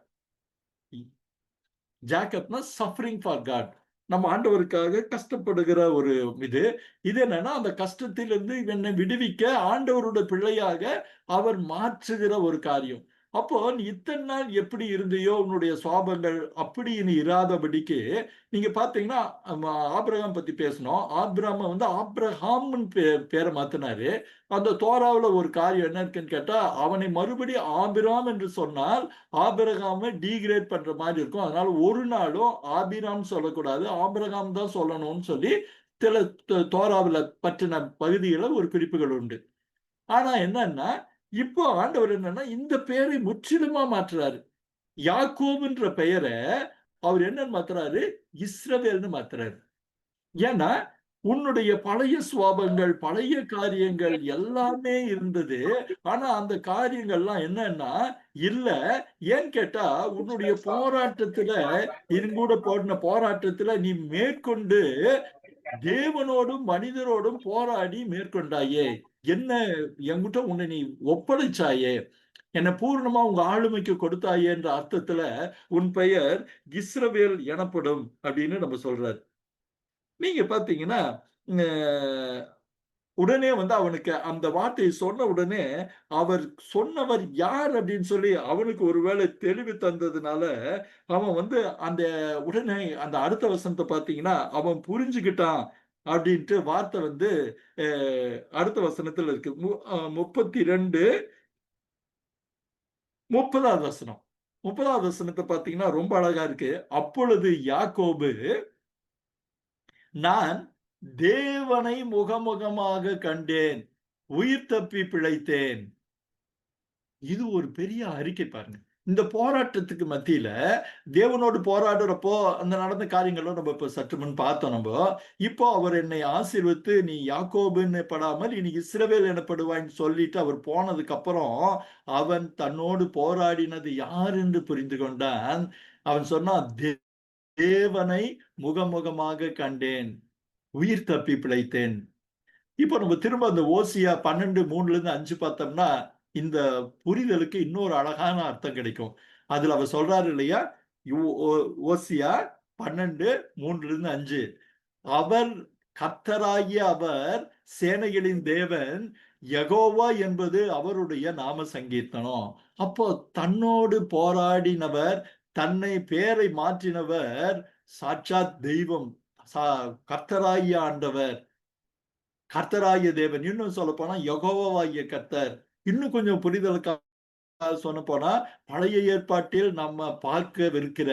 ஜேக்கப்னா சஃபரிங் ஃபார் காட். நம்ம ஆண்டவருக்காக கஷ்டப்படுகிற ஒரு இது. இது என்னன்னா, அந்த கஷ்டத்திலிருந்து என்னை விடுவிக்க ஆண்டவருடைய பிள்ளையாக அவர் மாற்றுகிற ஒரு காரியம். அப்போ நீ இத்தனை நாள் எப்படி இருந்தையோ உன்னுடைய சுவாபங்கள் அப்படி இனி இராதபடிக்கு நீங்க பாத்தீங்கன்னா ஆபிரகாம் பத்தி பேசணும். ஆபிரகாம் வந்து ஆபிரஹாம்னு பேரை மாத்தினாரு. அந்த தோராவுல ஒரு காரியம் என்ன இருக்குன்னு கேட்டா, அவனை மறுபடி ஆபிராம் என்று சொன்னால் ஆபிரகாமை டீகிரேட் பண்ற மாதிரி இருக்கும். அதனால ஒரு நாளும் ஆபிராம் சொல்லக்கூடாது, ஆபிரகாம் தான் சொல்லணும்னு சொல்லி சில தோராவுல பற்றின பகுதிகளை ஒரு குறிப்புகள் உண்டு. ஆனா என்னன்னா, இப்போ ஆண்டவர் என்னன்னா இந்த பெயரை முற்றிலுமா மாற்றுறாரு. யாக்கோபுன்ற பெயரை அவர் என்னன்னு மாத்துறாரு, இஸ்ரவேல்னு மாத்துறாரு. ஏன்னா உன்னுடைய பழைய சுவாபங்கள், பழைய காரியங்கள் எல்லாமே இருந்தது. ஆனா அந்த காரியங்கள்லாம் என்னன்னா இல்ல. ஏன்னு கேட்டா உன்னுடைய போராட்டத்துல கூட போடின போராட்டத்துல நீ மேற்கொண்டு தேவனோடும் மனிதரோடும் போராடி மேற்கொண்டாயே. என்ன என்கிட்ட உன்னை நீ ஒப்படைச்சாயே, என்னை பூர்ணமா உங்க ஆளுமைக்கு கொடுத்தாயே என்ற அர்த்தத்துல உன் பெயர் இஸ்ரவேல் எனப்படும் அப்படின்னு நம்ம சொல்றாரு. நீங்க பாத்தீங்கன்னா உடனே வந்து அவனுக்கு அந்த வார்த்தையை சொன்ன உடனே அவர் சொன்னவர் யார் அப்படின்னு சொல்லி அவனுக்கு ஒருவேளை தெளிவு தந்ததுனால அவன் வந்து அந்த உடனே அந்த அடுத்த வசனத்தை பாத்தீங்கன்னா அவன் புரிஞ்சுக்கிட்டான் அப்படின்ட்டு வார்த்தை வந்து அடுத்த வசனத்துல இருக்கு. 32 30வது வசனம். 30வது வசனத்தை பாத்தீங்கன்னா ரொம்ப அழகா இருக்கு. அப்பொழுது யாக்கோபு, நான் தேவனை முகமுகமாக கண்டேன், உயிர் தப்பி பிழைத்தேன். இது ஒரு பெரிய அறிக்கை பாருங்க. இந்த போராட்டத்துக்கு மத்தியில தேவனோடு போராடுறப்போ அந்த நடந்த காரியங்களும் நம்ம இப்ப சற்று முன் பார்த்தோம். இப்போ அவர் என்னை ஆசீர்வதித்து நீ யாக்கோபுன்னு படாமல் இனி இஸ்ரவேல் எனப்படுவாய்ன்னு சொல்லிட்டு அவர் போனதுக்கு அப்புறம் அவன் தன்னோடு போராடினது யார் என்று புரிந்து கொண்டான். அவன் சொன்னான், தேவனை முகமுகமாக கண்டேன், உயிர் தப்பி பிழைத்தேன். இப்போ நம்ம திரும்ப அந்த ஓசியா 12:3-5 பார்த்தோம்னா இந்த புரிதலுக்கு இன்னொரு அழகான அர்த்தம் கிடைக்கும். அதுல அவர் சொல்றாரு இல்லையா, ஓசியா 12:3-5 அவர் கர்த்தராகிய அவர் சேனைகளின் தேவன், யெகோவா என்பது அவருடைய நாம சங்கீர்த்தனம். அப்போ தன்னோடு போராடினவர், தன்னை பேரை மாற்றினவர் சாட்சாத் தெய்வம், கர்த்தராகிய ஆண்டவர், கர்த்தராகிய தேவன். இன்னும் சொல்ல போனா யெகோவாகிய கர்த்தர். இன்னும் கொஞ்சம் புரிதலுக்காக சொன்ன போனா பழைய ஏற்பாட்டில் நம்ம பார்க்கவிருக்கிற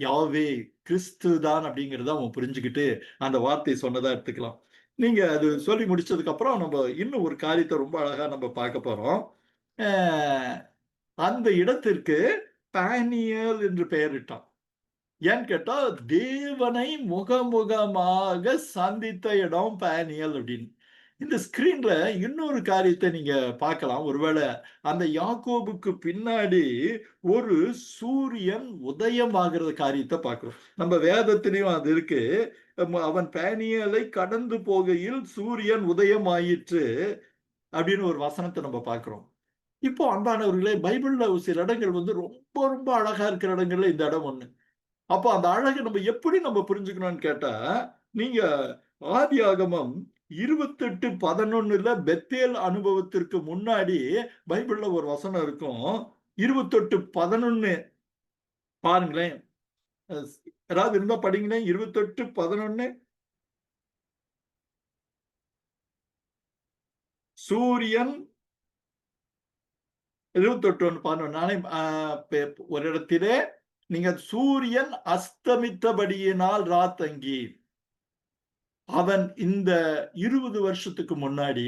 யாவே கிறிஸ்து தான் அப்படிங்கிறத அவன் புரிஞ்சுக்கிட்டு அந்த வார்த்தை சொன்னதா எடுத்துக்கலாம். நீங்க அது சொல்லி முடிச்சதுக்கு அப்புறம் நம்ம இன்னும் ஒரு காரியத்தை ரொம்ப அழகா நம்ம பார்க்க போறோம். அந்த இடத்திற்கு பானியல் என்று பெயரிட்டான். ஏன்னு கேட்டா தேவனை முகமுகமாக சந்தித்த இடம் பானியல் அப்படின்னு. இந்த ஸ்கிரீன்ல இன்னொரு காரியத்தை நீங்க பார்க்கலாம். ஒருவேளை அந்த யாக்கோபுக்கு பின்னாடி ஒரு சூரியன் உதயம் ஆகிற காரியத்தை பார்க்கிறோம். நம்ம வேதத்திலையும் அது இருக்கு. அவன் பானியலை கடந்து போகையில் சூரியன் உதயம் ஆயிற்று அப்படின்னு ஒரு வசனத்தை நம்ம பார்க்கிறோம். இப்போ அன்பானவர்களே, பைபிள்ல சில இடங்கள் வந்து ரொம்ப ரொம்ப அழகா இருக்கிற இடங்கள்ல இந்த இடம் ஒண்ணு. அப்போ அந்த அழகை நம்ம எப்படி நம்ம புரிஞ்சுக்கணும்னு கேட்டா, நீங்க ஆதியாகமம் 28:11 பெத்தேல் அனுபவத்திற்கு முன்னாடி பைபிள்ல ஒரு வசனம் இருக்கும். 28:11 பாருங்களேன். யாராவது இருந்தா படிங்களேன். 28:11 சூரியன் 28:11 நானே ஒரு இடத்திலே நீங்க சூரியன் அஸ்தமித்தபடியினால் ராத்தங்கி. அவன் இந்த 20 வருஷத்துக்கு முன்னாடி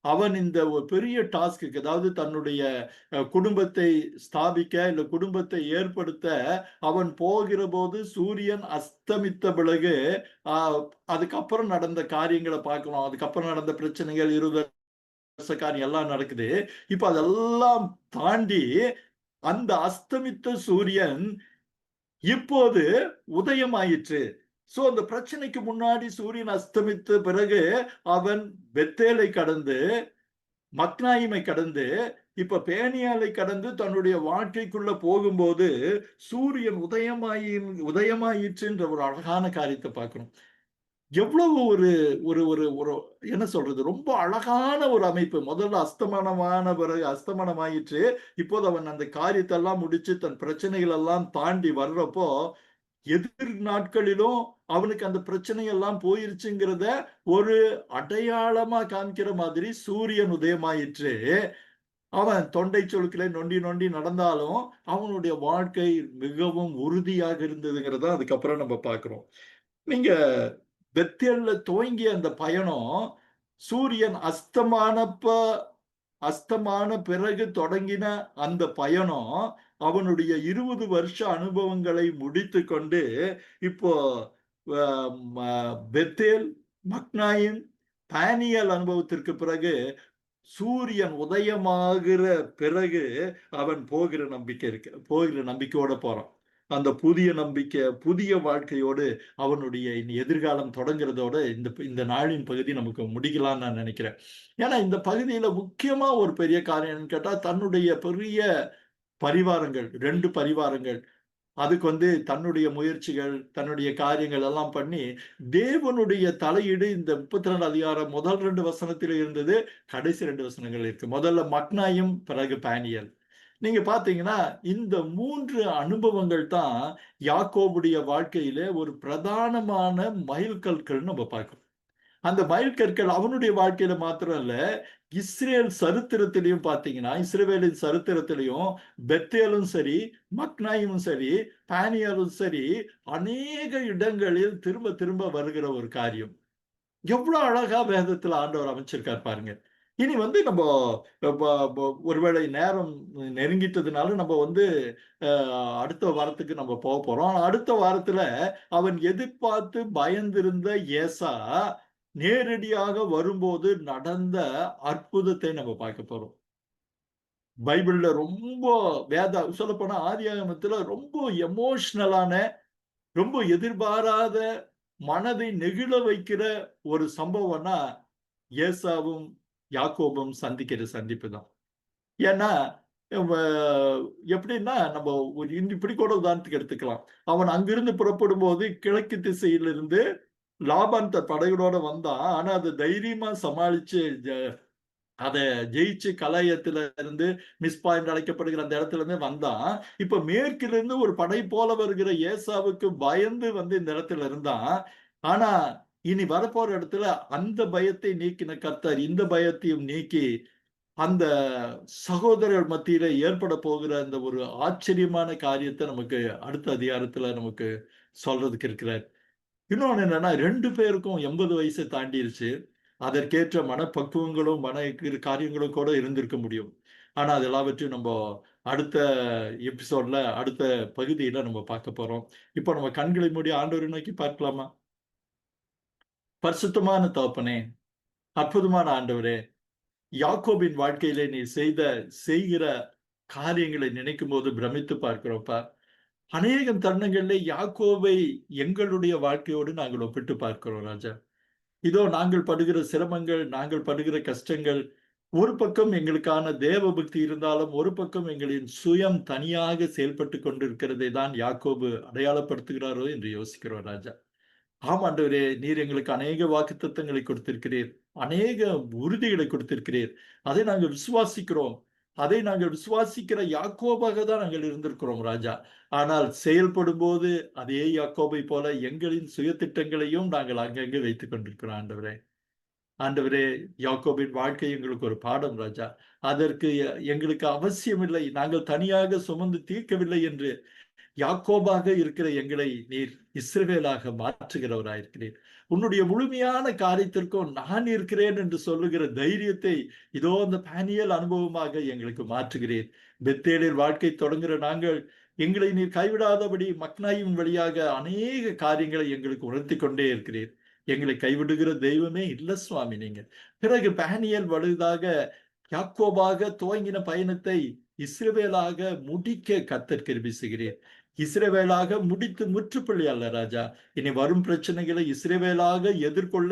அவன் இந்த ஒரு பெரிய டாஸ்க்கு, அதாவது தன்னுடைய குடும்பத்தை ஸ்தாபிக்க இல்ல குடும்பத்தை ஏற்படுத்த அவன் போகிற போது சூரியன் அஸ்தமித்த பிறகு அதுக்கப்புறம் நடந்த காரியங்களை பார்க்கணும். அதுக்கப்புறம் நடந்த பிரச்சனைகள் 20 வருஷ காரியம் எல்லாம் நடக்குது. இப்ப அதெல்லாம் தாண்டி அந்த அஸ்தமித்த சூரியன் இப்போது உதயமாயிற்று. சோ அந்த பிரச்சனைக்கு முன்னாடி சூரியன் அஸ்தமித்த பிறகு அவன் பெத்தேலை கடந்து மக்னாயிமை கடந்து இப்ப பேனியாலை கடந்து தன்னுடைய வாழ்க்கைக்குள்ள போகும்போது சூரியன் உதயமாயிற்றுன்ற ஒரு அழகான காரியத்தை பார்க்கணும். எவ்வளவு ஒரு ஒரு ஒரு ஒரு என்ன சொல்றது, ரொம்ப அழகான ஒரு அமைப்பு. முதல்ல அஸ்தமனமான பிறகு அஸ்தமனமாயிற்று. இப்போது அவன் அந்த காரியத்தை எல்லாம் முடிச்சு தன் பிரச்சனைகள் எல்லாம் தாண்டி வர்றப்போ, எதிர் நாட்களிலும் அவனுக்கு அந்த பிரச்சனை எல்லாம் போயிருச்சுங்கிறத ஒரு அடையாளமா காமிக்கிற மாதிரி சூரியன் உதயமாயிற்று. அவன் தொண்டை சொலுக்கிலே நொண்டி நொண்டி நடந்தாலும் அவனுடைய வாழ்க்கை மிகவும் உறுதியாக இருந்ததுங்கிறத அதுக்கப்புறம் நம்ம பார்க்கிறோம். நீங்க பெத்தேல்ல துவங்கிய அந்த பயணம் சூரியன் அஸ்தமான பிறகு தொடங்கின அந்த பயணம் அவனுடைய 20 வருஷ அனுபவங்களை முடித்துக்கொண்டு இப்போ பெத்தேல், மக்னாயிம், தானியேல் அனுபவத்திற்கு பிறகு சூரியன் உதயமாகிற பிறகு அவன் போகிற நம்பிக்கையோட போறான். அந்த புதிய நம்பிக்கை, புதிய வாழ்க்கையோடு அவனுடைய எதிர்காலம் தொடங்குறதோட இந்த நாளின் பகுதி நமக்கு முடிக்கலாம்னு நான் நினைக்கிறேன். ஏன்னா இந்த பகுதியில முக்கியமா ஒரு பெரிய காரியம் என்னன்னு கேட்டா, தன்னுடைய பெரிய பரிவாரங்கள் 2 பரிவாரங்கள் அதுக்கு தன்னுடைய முயற்சிகள், தன்னுடைய காரியங்கள் எல்லாம் பண்ணி, தேவனுடைய தலையீடு இந்த 32 அதிகாரம் முதல் 2 வசனத்தில இருந்தது. கடைசி 2 வசனங்கள் இருக்கு. முதல்ல மக்னாயும், பிறகு பானியேல். நீங்க பார்த்தீங்கன்னா, இந்த 3 அனுபவங்கள் தான் யாக்கோபுடைய வாழ்க்கையிலே ஒரு பிரதானமான மைல்கற்கள்னு நம்ம பார்க்கிறோம். அந்த மைல்கற்கள் அவனுடைய வாழ்க்கையில மாத்திரம் இல்ல, இஸ்ரேல் சரித்திரத்திலையும் பார்த்தீங்கன்னா, இஸ்ரவேலின் சரித்திரத்திலையும் பெத்தேலும் சரி, மக்னாயிமும் சரி, தானியேலும் சரி, அநேக இடங்களில் திரும்ப திரும்ப வருகிற ஒரு காரியம். எவ்வளவு அழகா வேதத்துல ஆண்டவர் அமைச்சிருக்கார் பாருங்க. இனி நம்ப ப ப ஒருவேளை நேரம் நெருங்கிட்டதுனால நம்ம அடுத்த வாரத்துக்கு நம்ம போறோம். ஆனா அடுத்த வாரத்துல அவன் எதிர்பார்த்து பயந்திருந்த ஏசா நேரடியாக வரும்போது நடந்த அற்புதத்தை நம்ம பார்க்க போறோம். பைபிள்ல ரொம்ப சொல்லப்போனா ஆதியாகமத்துல ரொம்ப எமோஷனலான, ரொம்ப எதிர்பாராத, மனதை நெகிழ வைக்கிற ஒரு சம்பவம்னா ஏசாவும் யாக்கோபும் சந்திக்கிற சந்திப்பு தான். ஏன்னா வ எப்படின்னா நம்ம இப்படி கூட உதாரணத்துக்கு எடுத்துக்கலாம். அவன் அங்கிருந்து புறப்படும்போது கிழக்கு திசையிலிருந்து லாபான் தன் படைகளோட வந்தான். ஆனா அத தைரியமா சமாளிச்சு அத ஜெயிச்சு கலாயத்துல இருந்து மிஸ்பா என்று அழைக்கப்படுகிற அந்த இடத்துல இருந்து வந்தான். இப்ப மேற்கிலிருந்து ஒரு படை போல வருகிற ஏசாவுக்கு பயந்து இந்த இடத்துல இருந்தான். ஆனா இனி வரப்போற இடத்துல அந்த பயத்தை நீக்கின கர்த்தர் இந்த பயத்தையும் நீக்கி அந்த சகோதரர் மத்தியில ஏற்பட போகிற அந்த ஒரு ஆச்சரியமான காரியத்தை நமக்கு அடுத்த அதிகாரத்துல நமக்கு சொல்றதுக்கு இருக்கிறார். இன்னொன்னு என்னன்னா 2 பேருக்கும் 80 வயசை தாண்டிருச்சு. அதற்கேற்ற மனப்பக்குவங்களும், காரியங்களும் கூட இருந்திருக்க முடியும். ஆனா, அது எல்லாவற்றையும் அடுத்த எபிசோட்ல, அடுத்த பகுதியில நம்ம பார்க்க போறோம். இப்போ நம்ம கண்களை மூடி ஆண்டவரை நோக்கி பார்க்கலாமா? பரிசுத்தமான தகப்பனே, அற்புதமான ஆண்டவரே, யாக்கோபின் வாழ்க்கையிலே நீர் செய்கிற காரியங்களை நினைக்கும்போது பிரமித்து பார்க்கிறோம்ப்பா. அநேகம் தருணங்களிலே யாக்கோபை எங்களுடைய வாழ்க்கையோடு நாங்கள் ஒப்பிட்டு பார்க்கிறோம் ராஜா. இதோ நாங்கள் படுகிற சிரமங்கள், நாங்கள் படுகிற கஷ்டங்கள், ஒரு பக்கம் எங்களுக்கான தேவ பக்தி இருந்தாலும், ஒரு பக்கம் எங்களின் சுயம் தனியாக செயல்பட்டுக் கொண்டிருக்கிறதை தான் யாக்கோபு அடையாளப்படுத்துகிறாரோ என்று யோசிக்கிறோம் ராஜா. ஆம் ஆண்டவரே, நீர் எங்களுக்கு அநேக வாக்குத்தத்தங்களை கொடுத்திருக்கிறீர். அநேக உறுதிகளை கொடுத்திருக்கிறீர். அதை நாங்கள் விசுவாசிக்கிறோம். அதை நாங்கள் விசுவாசிக்கிற யாக்கோபாக தான் நாங்கள் இருந்திருக்கிறோம் ராஜா. ஆனால் செயல்படும்போது அதே யாக்கோபை போல எங்களின் சுயதிட்டங்களையும் நாங்கள் அங்கங்கே வைத்துக் கொண்டிருக்கிறோம் ஆண்டவரே. ஆண்டவரே, யாக்கோபின் வாழ்க்கை எங்களுக்கு ஒரு பாடம் ராஜா. அதற்கு எங்களுக்கு அவசியமில்லை. நாங்கள் தனியாக சுமந்து தீர்க்கவில்லை என்று யாக்கோபாக இருக்கிற எங்களை நீர் இஸ்ரவேலாக மாற்றுகிறவராயிருக்கிறீர். உன்னுடைய முழுமையான காரியத்திற்கும் நான் இருக்கிறேன் என்று சொல்லுகிற தைரியத்தை இதோ அந்த பானியல் அனுபவமாக எங்களுக்கு மாற்றுகிறீர். பெத்தேலில் வாழ்க்கை தொடங்குகிற நாங்கள் எங்களை நீர் கைவிடாதபடி மக்னாயின் வழியாக அநேக காரியங்களை எங்களுக்கு உணர்த்தி கொண்டே இருக்கிறீர். எங்களை கைவிடுகிற தெய்வமே இல்ல சுவாமி நீங்க. பிறகு பானியல் வலுதாக யாக்கோபாக துவங்கின பயணத்தை இஸ்ரவேலாக முடிக்க கர்த்தர் கிருபை செய்கிறீர். இஸ்ரவேலாக முடித்து முற்றுப்புள்ளி அல்ல ராஜா. இனி வரும் பிரச்சனைகளை இஸ்ரவேலாக எதிர்கொள்ள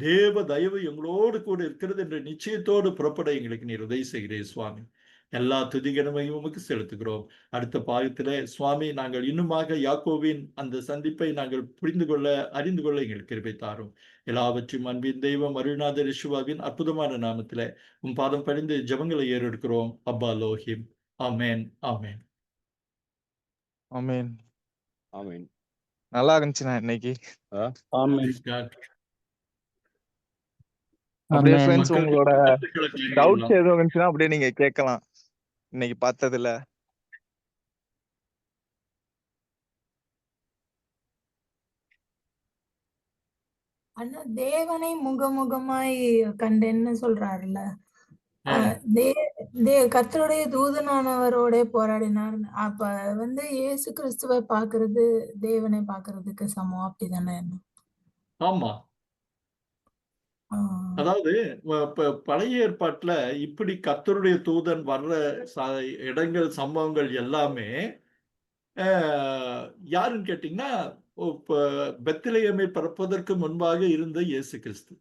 தேவ தயவு எங்களோடு கூட இருக்கிறது என்ற நிச்சயத்தோடு புறப்பட எங்களுக்கு நீர் உதவி செய்கிறீர் சுவாமி. எல்லா துதிகனமையும் உமக்கு செலுத்துகிறோம். அடுத்த பாகத்திலே சுவாமி, நாங்கள் இன்னுமாக யாக்கோவின் அந்த சந்திப்பை நாங்கள் புரிந்து கொள்ள, அறிந்து கொள்ள எங்களுக்கு கிருபை தாரும். எல்லாவற்றையும் அன்பின் தெய்வம் அருள்நாதர் இயேசுவின் அற்புதமான நாமத்திலே உம் பாதம் பணிந்து ஜெபங்களை ஏறெடுக்கிறோம். அப்பா லோஹிம். ஆமென், ஆமென். ஆமென். ஆமென். நல்லா இருந்துச்சுண்ணா இன்னைக்கு. ஆமென். Praise God. அப்படியே ஆமென். ஃப்ரெண்ட்ஸ் மக்களுக்கு உங்களோட கருத்துக்களை கேட்கலாம். டவுட்ஸ் எதுவும் இருந்துச்சுன்னா அப்படியே நீங்க கேட்கலாம் இன்னைக்கு பார்த்ததுல. ஆனா தேவனை முகமுகமாய் கண்டேன்னு சொல்றாருல்ல. ஆ, கர்த்தருடைய தூதனானவரோட போராடினார். அப்ப இயேசு கிறிஸ்துவை பாக்குறது தேவனை பாக்குறதுக்கு சமம், அப்படிதானே? ஆமா. ஆ. அதாவது பழைய ஏற்பாட்டுல இப்படி கர்த்தருடைய தூதன் வர்ற இடங்கள், சம்பவங்கள் எல்லாமே யாருன்னு கேட்டீங்கன்னா, பெத்லகேமில் பிறப்பதற்கு முன்பாக இருந்த இயேசு கிறிஸ்து.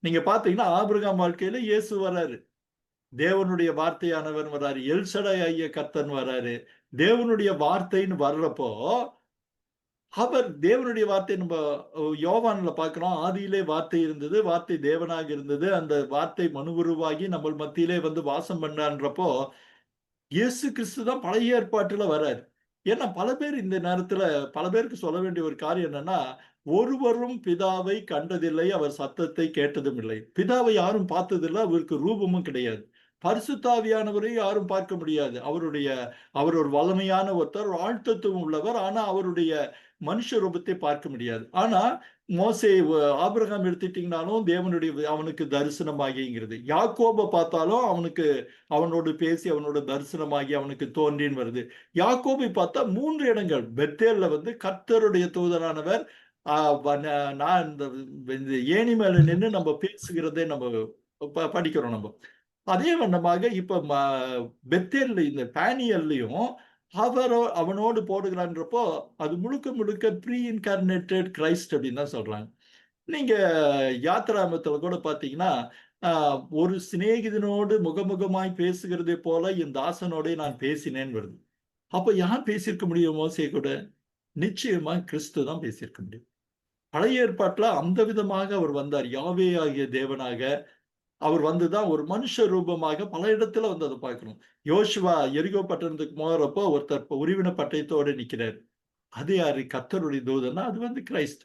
நீங்க பாத்தீங்கன்னா ஆபிரகாம் வாழ்க்கையில இயேசு வராரு. தேவனுடைய வார்த்தையானவர் வராரு. எல்சடாய் ஆகிய கர்த்தன் வராரு. தேவனுடைய வார்த்தைன்னு வர்றப்போ, அவர் தேவனுடைய வார்த்தை நம்ம யோவான்ல பார்க்கிறோம். ஆதியிலே வார்த்தை இருந்தது, வார்த்தை தேவனாக இருந்தது. அந்த வார்த்தை மனுவுருவாகி நம்ம மத்தியிலே வந்து வாசம் பண்ணான்றப்போ, இயேசு கிறிஸ்து தான் பழைய ஏற்பாட்டுல வராரு. ஏன்னா பல பேர் இந்த நேரத்துல பல பேருக்கு சொல்ல வேண்டிய ஒரு காரியம் என்னன்னா, ஒருவரும் பிதாவை கண்டதில்லை, அவர் சத்தத்தை கேட்டதும் இல்லை. பிதாவை யாரும் பார்த்ததில்லை, அவருக்கு ரூபமும் கிடையாது. பரிசுத்தாவியானவரை யாரும் பார்க்க முடியாது. அவர் ஒரு வல்லமையான ஒருத்தர், ஆழ்த்தத்துவம் உள்ளவர். ஆனா அவருடைய மனுஷ ரூபத்தை பார்க்க முடியாது. ஆனா மோசே, ஆபிரகாம் எடுத்துட்டீங்கனாலும் அவனுக்கு தரிசனமாகிங்கிறது. யாக்கோபை பார்த்தாலும் அவனோடு பேசி அவனோட தரிசனமாகி அவனுக்கு தோன்றின்னு வருது. யாக்கோபை பார்த்தா 3 இடங்கள் பெத்தேல்ல கர்த்தருடைய தூதனானவர் நான் இந்த ஏணி மேல நின்று நம்ம பேசுகிறதை நம்ம படிக்கிறோம். நம்ம அதே வண்ணமாக இப்ப பெத்தேல்ல இந்த பேனியல்லையும் அவனோடு போடுகிறான்றப்போ அது முழுக்க முழுக்க ப்ரீ இன்கார்னேட்டட் கிரைஸ்ட் அப்படின்னு தான் சொல்றாங்க. நீங்க யாத்திராமத்துல கூட பாத்தீங்கன்னா, ஒரு சிநேகிதனோடு முகமுகமாய் பேசுகிறதை போல என் தாசனோட நான் பேசினேன்னு வருது. அப்ப யார் பேசியிருக்க முடியும் மோசே கூட? நிச்சயமா கிறிஸ்து தான் பேசியிருக்க முடியும். பழைய ஏற்பாட்டுல அந்த விதமாக அவர் வந்தார். யாவே ஆகிய தேவனாக அவர் வந்துதான் ஒரு மனுஷ ரூபமாக பல இடத்துல அதை பார்க்கணும். யோசுவா எரிகோ பட்டணத்துக்கு போறப்போ ஒருத்தர் உருவின பட்டயத்தோட நிக்கிறார். அது யாரு? கர்த்தருடைய தூதன்னா அது கிரைஸ்ட்.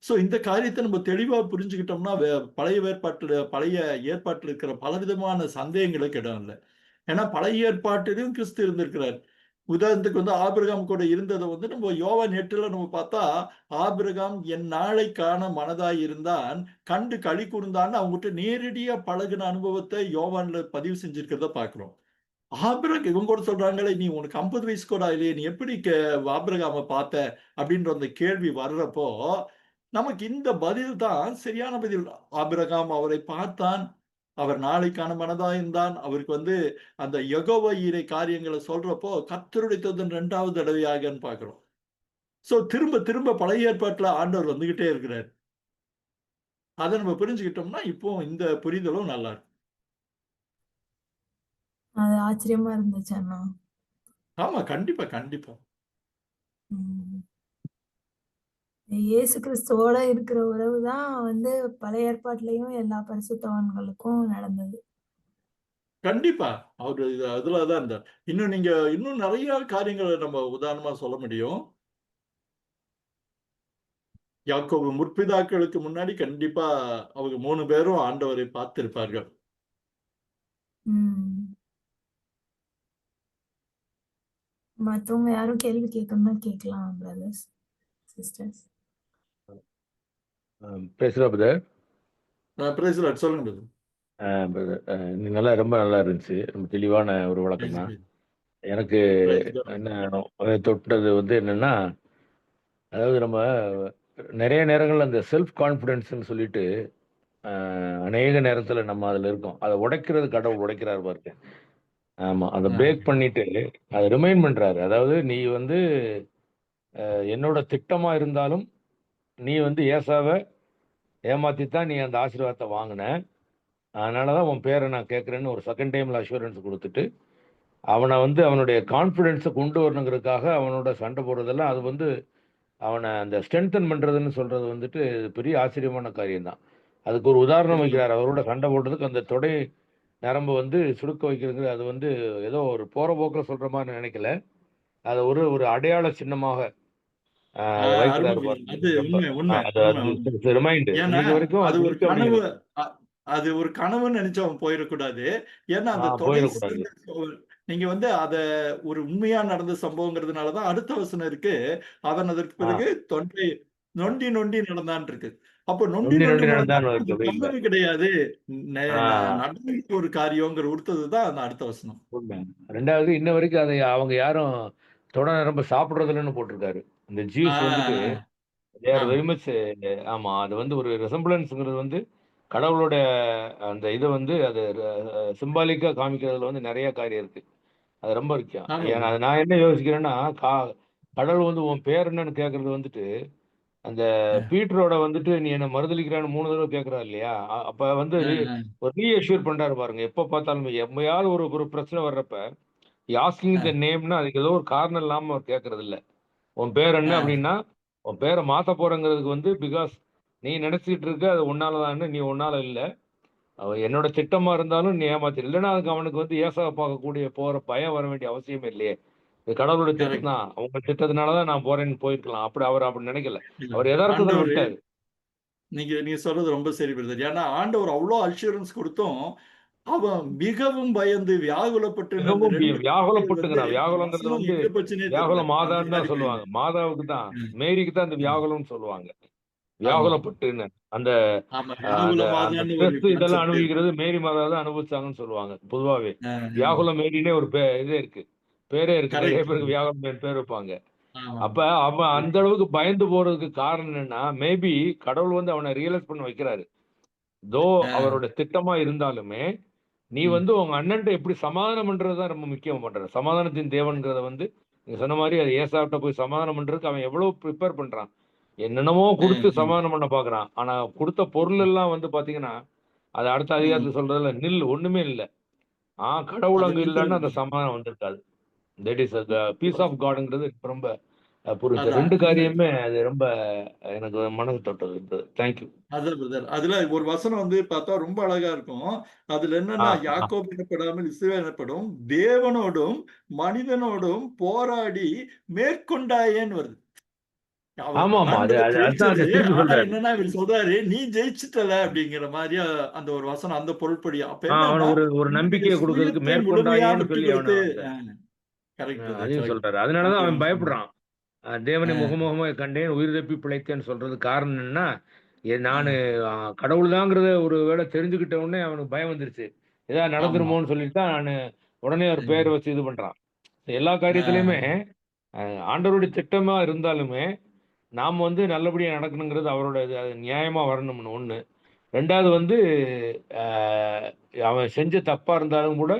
சோ இந்த காரியத்தை நம்ம தெளிவா புரிஞ்சுக்கிட்டோம்னா பழைய ஏற்பாட்டுல இருக்கிற பலவிதமான சந்தேகங்களுக்கு இடம் இல்லை. ஏன்னா பழைய ஏற்பாட்டிலும் கிறிஸ்து இருந்திருக்கிறார். உதாரணத்துக்கு ஆபிரகாம் கூட இருந்ததை நம்ம யோவான் 8ல நம்ம பார்த்தா, ஆபிரகாம் என் நாளை காண மனதாய் இருந்தான், கண்டு களி கூர்ந்தான்னு அவங்ககிட்ட நேரடியா பழகுன அனுபவத்தை யோவான்ல பதிவு செஞ்சிருக்கிறத பார்க்கிறோம். ஆபிரகாம் இவங்க கூட சொல்றாங்களே, நீ உனக்கு 50 வயசு கூட இல்லையே, நீ எப்படி ஆபிரகாம பார்த்த அப்படின்ற அந்த கேள்வி வர்றப்போ நமக்கு இந்த பதில் தான் சரியான பதில். ஆபிரகாம் அவரை பார்த்தான், அவர் நாளைக்கான மனதாயிருந்தான். அவருக்கு அந்த யெகோவா ஈரே காரியங்களை சொல்றப்போ கர்த்தருடைய தூதன் 2வது தடவையாகன்னு பார்க்கிறோம். சோ திரும்ப திரும்ப பழைய ஏற்பாட்டுல ஆண்டவர் வந்துகிட்டே இருக்கிறார். அதை நம்ம புரிஞ்சுக்கிட்டோம்னா இப்போ இந்த புரிதலும் நல்லா இருக்கும். அது ஆச்சரியமா இருந்துச்சு அண்ணா. ஆமா, கண்டிப்பா கண்டிப்பா. இயேசு கிறிஸ்துவோட இருக்கிற உறவு தான் பழைய ஏற்பாட்டிலையும் எல்லா பரிசுத்தவான்களுக்கும் நடந்தது. கண்டிப்பா. அவரு அதுலதான் இருந்தார். இன்னும் நிறைய காரியங்களை நம்ம உதாரணமா சொல்ல முடியும். யாக்கோபு முற்பிதாக்களுக்கு முன்னாடி கண்டிப்பா அவங்க 3 பேரும் ஆண்டவரை பார்த்திருப்பார்கள். மத்தவங்க யாரும் கேள்வி கேட்கணும்னா கேட்கலாம் brothers, sisters. Praise Lord brother. Praise Lord. சொல்லுங்க பிரதர். நல்லா ரொம்ப நல்லா இருந்துச்சு. ரொம்ப தெளிவான ஒரு விளக்கம் தான். எனக்கு என்ன தொட்டது என்னன்னா, அதாவது நம்ம நிறைய நேரங்கள்ல அந்த செல்ஃப் கான்ஃபிடன்ஸ்ன்னு சொல்லிட்டு அநேக நேரத்துல நம்ம அதுல இருக்கோம். அதை உடைக்கிறது கடவுள் உடைக்கிறாரு பாருங்க. ஆமா, அதை பிரேக் பண்ணிட்டு அதை ரிமைண்ட் பண்றாரு. அதாவது நீ என்னோட திட்டமா இருந்தாலும் நீ ஏசாவை ஏமாத்தித்தான் நீ அந்த ஆசீர்வாதத்தை வாங்கின. அதனாலதான் உன் பேரை நான் கேட்கறேன்னு ஒரு செகண்ட் டைம்ல அஷூரன்ஸ் கொடுத்துட்டு அவனை வந்து அவனுடைய கான்ஃபிடென்ஸை கொண்டு வரணுங்கிறதுக்காக அவனோட சண்டை போடுறதெல்லாம் அது வந்து அவனை அந்த ஸ்ட்ரென்தன் பண்ணுறதுன்னு சொல்கிறது வந்துட்டு பெரிய ஆச்சரியமான காரியம்தான். அதுக்கு ஒரு உதாரணம் புரியுது. வைக்கிறார். அவரோட சண்டை போடுறதுக்கு அந்த தொடை நரம்பு வந்து சுருக்க வைக்கிறது அது வந்து ஏதோ ஒரு போகிற போக்கில் சொல்கிற மாதிரி நினைக்கல. அதை ஒரு ஒரு அடையாள சின்னமாக அருமை வைக்கிறாரு பிரதர். பாருங்க. அது ரொம்ப உண்மை, உண்மை, அது உண்மை, உண்மை. அது ரிமைண்டு ஏன்னா, இன்னைக்கு வரைக்கும் அது அது ஒரு இருக்கு கனவு. அப்படிங்கிறது. அ அது ஒரு கனவுன்னு நினைச்சு அவன் போயிடக்கூடாது. ஏன்னா, அந்த தொடை போயிடக்கூடாது. நீங்க வந்து அத ஒரு உண்மையா நடந்த சம்பவங்கிறதுனால தான் அடுத்த வசனம் இருக்கு. அவன் அதற்கு ஆ பிறகு தொண்டை நொண்டி நொண்டி நடந்தான் இருக்கு. அப்போ நொண்டி நொண்டி நொண்டி நொண்டி நடந்தான் நடந்தான்னு அது இருக்கு வெயில்ல. கனவு கிடையாது. நெ ஆ ந நடந்த ஒரு காரியங்கிற உடுத்தது தான் அந்த அடுத்த வசனம். உண்மை. 2வது இன்ன வரைக்கும் அதை அவங்க யாரும் தொட நரம்ப சாப்பிடுறதில்லன்னு போட்டிருக்காரு. இந்த ஆ, ஜூஸ் வந்துட்டு தே ஆர் ஆமா. வெரி மச் ஆமா. அது வந்து ஒரு ரெசம்பிளன்ஸ்ங்கிறது வந்து கடவுளோட அந்த இத வந்து அது சிம்பாலிக்கா காமிக்கிறதுல வந்து நெறைய காரியம் இருக்கு. அது ரொம்ப முக்கியம். ஆமா ஏன்னா பிரதர். நான் என்ன யோசிக்கிறேன்னா, கடவுள் வந்து உன் பேர் என்னன்னு கேட்கறது வந்துட்டு, அந்த அ, பீட்டரோட வந்துட்டு நீ என்ன மறுதலிக்கிறான்னு 3 தடவ கேட்கிறார் இல்லையா? அப்ப வந்து அ, அ, ஒரு ரீஅஷ்யூர் பண்றாரு பாருங்க. எப்ப பார்த்தாலுமே எப்பயாவது ஒரு ஒரு பிரச்சனை வர்றப்ப ஆஸ்கிங் த அ, நேம்னா அதுக்கு ஏதோ ஒரு காரணம் இல்லாம அவர் கேட்கறது இல்ல. உன் பேர் என்ன அ, அப்படின்னா, உன் பேரை மாத்த போறேங்கிறதுக்கு வந்து பிகாஸ் நீ நினைச்சிட்டு இருக்க அது உன்னால தான் நீ உன்னால இல்ல. என்னோட திட்டமா இருந்தாலும் நீ ஏமாத்திரு. இல்லைன்னா அதுக்கு அவனுக்கு வந்து ஏசாவை பார்க்கக்கூடிய போற பயம் வர வேண்டிய அவசியமே இல்லையே. இது கடவுளுடைய திட்டம் கரெக்ட். தான். அவங்க திட்டத்தினால தான் நான் போறேன்னு போயிருக்கலாம். அவர் அப்படி நினைக்கல. இல்ல. அவர் எதார்த்தத்துல ஆண்டவரு விட்டாரு. நீங்க சொல்றது ரொம்ப சரி பிரதர். ஏன்னா ஆண்டவர் அவ்ளோ அஷ்யூரன்ஸ் குடுத்தும், அவன் மிகவும் பயந்து வியாகுலப்பட்டுன்னு அந்த மிகவும் 2 பேர் வந்து வியாகுலப்பட்டுங்கிறான். அந்த வியாகுலங்கிறது வசனம் வந்து எங்க போச்சுன்னே தெரியல. வியாகுல அந்த மாதான்னு தான் காரியத்துல. சொல்லுவாங்க. மாதாவுக்கு தான். ம், மேரிக்கு தான் அந்த ம். வியாகுலம்னு சொல்லுவாங்க. ஆமா, வியாகுலப்பட்டுன்னு. அந்த ஆமா. அந்த அந்த வியாகுலமாதான்னு ஒரு ஸ்ட்ரெஸ் இதெல்லாம் கான்செப்ட் இருக்கு. அனுபவிக்கிறது மேரி மாதா தான் அனுபவிச்சாங்கன்னு சொல்லுவாங்க. பொதுவாவே. ம். வியாகுல மேரின்னே ஒரு இதே இருக்கு. பேரே இருக்கு. நெறைய கரெக்ட். பேருக்கு வியாகுல மேரி பேர் வைப்பாங்க. ஆமா. அப்ப அவன் அந்த அளவுக்கு பயந்து போறதுக்கு காரணம் என்னன்னா, மேபி கடவுள் வந்து அவன ரியலைஸ் பண்ண வைக்கிறாரு. தோ அ, அவரோட திட்டமா இருந்தாலுமே, நீ ம், வந்து உங்க அண்ணன்ட்ட எப்படி சமாதானம் பண்றது தான் ரொம்ப முக்கியம் பண்ற. சமாதானத்தின் தேவன்ங்கிறத வந்து நீங்க சொன்ன மாரி அது ஏசாட்ட போய் சமாதானம் பண்றதுக்கு அவன் எவ்வளவு பிரிப்பேர் பண்றான். என்னென்னமோ குடுத்து ம், சமாதானம் பண்ண பார்க்குறான். ஆனா குடுத்த பொருள் ம், எல்லாம் வந்து பார்த்தீங்கன்னா, அது அடுத்த ம். அதிகாரத்துல சொல்றதுல நில் ஒண்ணுமே இல்ல. கடவுள் அது அங்க இல்லன்னா அந்த கொடுக்கிறது. சமாதானம் வந்திருக்காது. That is the peace of காட்ங்கிறது எனக்கு ரொம்ப புரிஞ்சு. அதான். 2 காரியமே அது ரொம்ப எனக்கு மனது தொட்டது. Thank you. அதான் பிரதர். அதுல ஒரு வசனம் வந்து பார்த்தா ரொம்ப அழகா இருக்கும். அதுல ஆ, என்னன்னா, ஆ. யாக்கோபு எனப்படாமல் இஸ்ரவேல் எனப்படும் தேவனோடும் மனிதனோடும் போராடி மேற்கொண்டாயேன்னு வருது. அவர் ஆமாமா. அது ஆண்டவர் அது அதுதான் ஜெயிச்சது. அத திருப்பி ஆனா சொல்றாரு. என்னன்னா இவர் சொல்றாரு, "நீ ஜெயிச்சுட்டல" அப்படிங்கிற மாரியா அந்த ஒரு வசனம் அந்த பொருள்படி. அப்ப என்னன்னா, அவன ஒரு ஒரு உன்னுடைய நம்பிக்கைய குடுக்கறதுக்கு சுயத்தை முழுமையா மேற்கொண்டாயேன்னு விட்டுக் சொல்லி அவன கொடுத்து அந்த கரெக்ட் பிரதர். அதையும் கரெக்ட். சொல்றாரு. அதனால தான் அருமையான அவன் வசனம். பயப்படுறான். தேவனை அ, முகமுகமாய் கண்டேன், உயிர் தப்பி பிழைத்தேன்னு சொல்றதுக்கு காரணம் என்னன்னா, நானு அ, கடவுள் தாங்கிறத ஒரு வேளை தெரிஞ்சுக்கிட்ட உடனே அவனுக்கு பயம் வந்துருச்சு. ஏதாவது ஆமா. நடந்துருமோன்னு சொல்லிட்டு தான் நானு உடனே ஒரு பேர ம். வச்சு இது பண்றான். எல்லா காரியத்திலயுமே அ, அ ஆண்டவருடைய திட்டமா இருந்தாலுமே, நாம வந்து நல்லபடியா நடக்கணுங்கிறது அவரோட இது அது நியாயமா வரணும்னு 1. 2வது வந்து அ அவன் செஞ்ச தப்பா இருந்தாலும் கூட,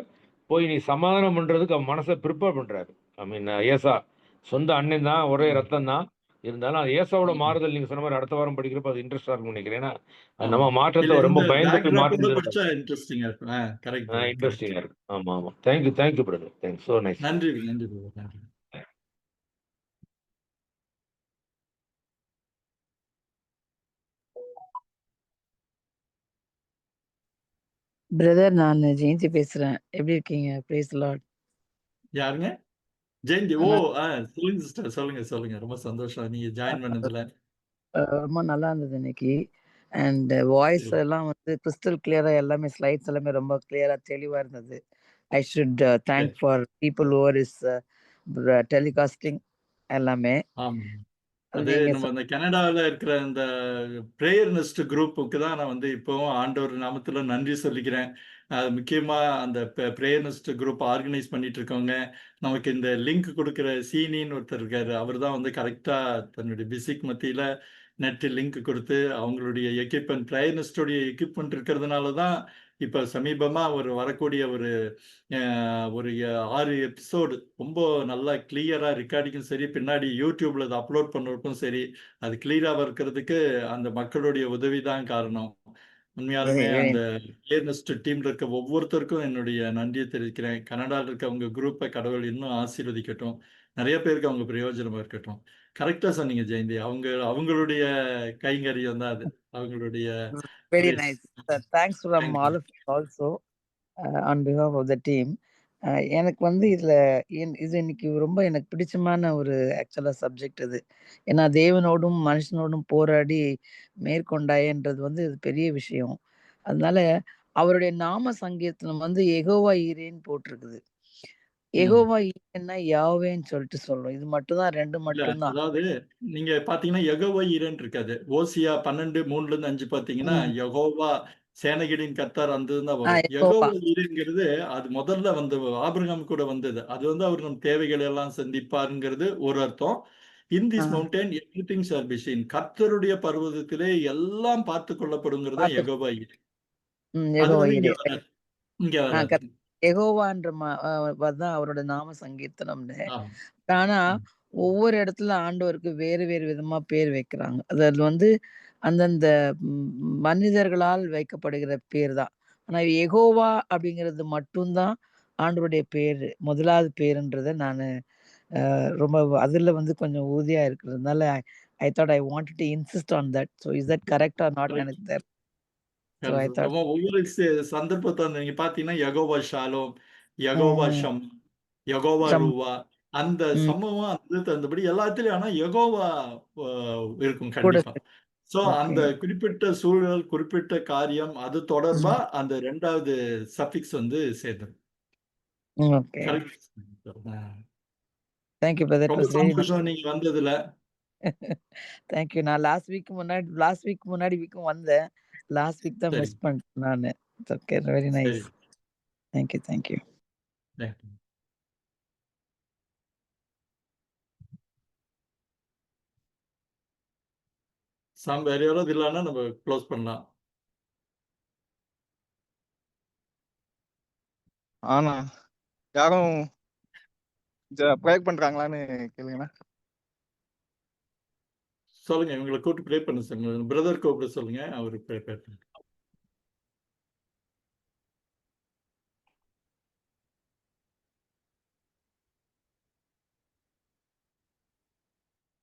போய் நீ சமாதானம் பண்றதுக்கு அவன் மனச ப்ரிப்பேர் பண்றாரு. ஐ மீன் ஏசா சொந்த அண்ணன் தான், ஒரே ம், ரத்தம் தான். இருந்தாலும் அது ஏசாவோட ம். மாறுதல் நீங்க சொன்ன மாரி அடுத்த வாரம் படிக்கிறப்ப அது இன்ட்ரெஸ்ட்டா இருக்கும்னு நெனைக்கிறேன். ஏன்னா, ஆமா. நம்ம இல்ல மாற்றத்த இந்த ரொம்ப பயந்து போய் பேக்ராப்போட மாத்திருந்திருக்காரு. படிச்சா இன்ட்ரஸ்டிங்கா இருக்கும். Correct brother. கரெக்ட். இன்ட்ரெஸ்டிங்கா இருக்கு. ஆமா, ஆமா. Thank you brother. So nice. நன்றி, நன்றி பிரதர். நன்றி. பிரதர் நானு ஜெயந்தி பேசுறேன். எப்படி இருக்கீங்க? Praise the Lord. யாருங்க? ஜெயந்தி. ஓ! நான் சொல்லுங்க சிஸ்டர். சொல்லுங்க, சொல்லுங்க. ரொம்ப சந்தோஷம். நீங்க ஜாயின் பண்ணதுல. ரொம்ப நல்லா இருந்தது இன்னைக்கு. அண்ட் வாய்ஸ் சரி. எல்லாம் வந்து கிறிஸ்டல் கிளியரா எல்லாமே ஸ்லைட்ஸ் எல்லாமே ரொம்ப கிளியரா தெளிவா இருந்தது. ஐ ஷுட் சரி. Thank for people who are is telecasting எல்லாமே. ஆமா. அது அது நீங்க நம்ம இந்த கனடால இருக்கிற இந்த பிரேயர் நெஸ்ட் குரூப்புக்கு தான் நான் வந்து இப்பவும் ஆண்டவர் நாமத்துல நன்றி சொல்லிக்கிறேன். அது முக்கியமா அந்த பிரேயர் நெஸ்ட் குரூப் ஆர்கனைஸ் பண்ணிட்டு இருக்கவங்க, நமக்கு இந்த லிங்க் குடுக்குற சீனின்னு ஒருத்தர் இருக்காரு. அவர் தான் வந்து கரெக்ட்டா தன்னுடைய பிஸிக்கு மத்தியில நெட் லிங்க் குடுத்து, அவங்களுடைய எக்யூப்மென்ட் பிரேயர் நெஸ்ட்டோடைய எக்யூப்மென்ட் இருக்கிறதுனால தான், இப்ப சமீபமா ஒரு வரக்கூடிய ஒரு 6 எபிசோடு ரொம்ப நல்லா கிளியரா ரெக்கார்டிங்கும் சரி, பின்னாடி யூடியூப்ல அத அப்லோட் பண்ணுறதுக்கும் சரி, அது கிளியரா இருக்கிறதுக்கு அந்த மக்களுடைய உதவி தான் காரணம். உண்மையாலுமே very அந்த கிளியர்னஸ்ட் டீம்ல இருக்க ஒவ்வொருத்தருக்கும் என்னுடைய நன்றியை தெரிவிக்கிறேன். கனடால இருக்க அவங்க குரூப்பை கடவுள் இன்னும் ஆசீர்வதிக்கட்டும். நிறைய பேருக்கு அவங்க பிரயோஜனமா இருக்கட்டும். கரெக்டா சொன்னீங்க ஜெயந்தி. அவங்களுடைய கைங்கரியம் தான் அது. அவங்களுடைய very grace. nice. Thanks from Thank all you. of you also on behalf of the team. எனக்கு வந்து இதுல இது இன்னைக்கு ரொம்ப எனக்கு பிடிச்சமான ஒரு ஆக்சுவலா சப்ஜெக்ட் இது. ஏன்னா தேவனோடும் மனுஷனோடும் போராடி மேற்கொண்டாயன்றது வந்து இது பெரிய விஷயம். அதனால அவருடைய நாம சங்கீர்த்தனம் வந்து யெகோவா ஈரேன்னு போட்டிருக்குது. யெகோவா ஈரேன்னா யாவேன்னு சொல்லிட்டு சொல்றோம். இது மட்டும் தான் 2 இல்ல மட்டும்தான். அதாவது நீங்க பாத்தீங்கன்னா யெகோவா ஈரேன்னு இருக்காது. ஓசியா 12:3-5 பாத்தீங்கன்னா யெகோவா சேனைகளின் கர்த்தர் அந்த தான் வரும். யெகோவா யெகோவா ஈரேங்கிறது அது முதல்ல வந்து ஆபிரகாம் கூட வந்தது. அது வந்து அவர் நம் தேவைகளை எல்லாம் சந்திப்பாருங்கிறது ஒரு அர்த்தம். In this mountain everything shall be seen. கர்த்தருடைய பர்வதத்திலே எல்லாம் பார்த்து கொள்ளப்படுங்கிறது தான் யெகோவா ஈரே. அது யெகோவா வந்து இங்க ஈரே. வராது. இங்க வராது. யெகோவான்ற தான் அவரோட நாம சங்கீர்த்தனம்னு. ஆமா. ஆனா ஒவ்வொரு இடத்துல ஆண்டவருக்கு வேறு வேறு விதமா பேர் வைக்கிறாங்க. அது வந்து அந்தந்த மனிதர்களால் வைக்கப்படுகிற பேர் தான். ஆனா யெகோவா அப்படிங்கிறது மட்டும்தான் ஆண்டவருடைய பேரு. முதலாவது பேருன்றத நானு ரொம்ப அதுல வந்து கொஞ்சம் உறுதியா இருக்கிறதுனால I thought I wanted to insist on that. So is that correct or not? எனக்கு தெரியல. So I thought ஒவ்வொரு சந்தர்ப்பத்தை நீங்க பாத்தீங்கன்னா யெகோவா ஷாலோம், யெகோவா ஷம், யெகோவா ரூவா அந்த சம்பவம் அது தகுந்தபடி எல்லாத்துலயும் ஆனா யெகோவா இருக்கும் கூட கண்டிப்பா. சோ அந்த குறிப்பிட்ட சூழல் குறிப்பிட்ட காரியம் அது தொடர்பா அந்த 2வது சஃபிக்ஸ் வந்து சேர்ந்துடும். Okay. Correct. Thank you brother. It ரொம்ப was really nice. சந்தோஷம் நீங்க வந்ததுல. Thank you. நான் லாஸ்ட் வீக் முன்னாடி வீக்கும் வந்தேன். லாஸ்ட் வீக் தான் சரி. மிஸ் பண்ணிட்டேன் நானு. ஓகே. வெரி சரி. Nice. Thank you. Thank you. சாம் வேற யாராவது இல்லைன்னா நம்ம க்ளோஸ் பண்ணலாம். ஆனா யாரும் ப்ரேயர் பண்றாங்களான்னு கேளுங்கண்ணா. சொல்லுங்க இவங்களை கூப்பிட்டு ப்ரே பண்ண சொல்லுங்க. பிரதர் கூப்பிட சொல்லுங்க. அவரு ப்ரே பண்ணுங்க.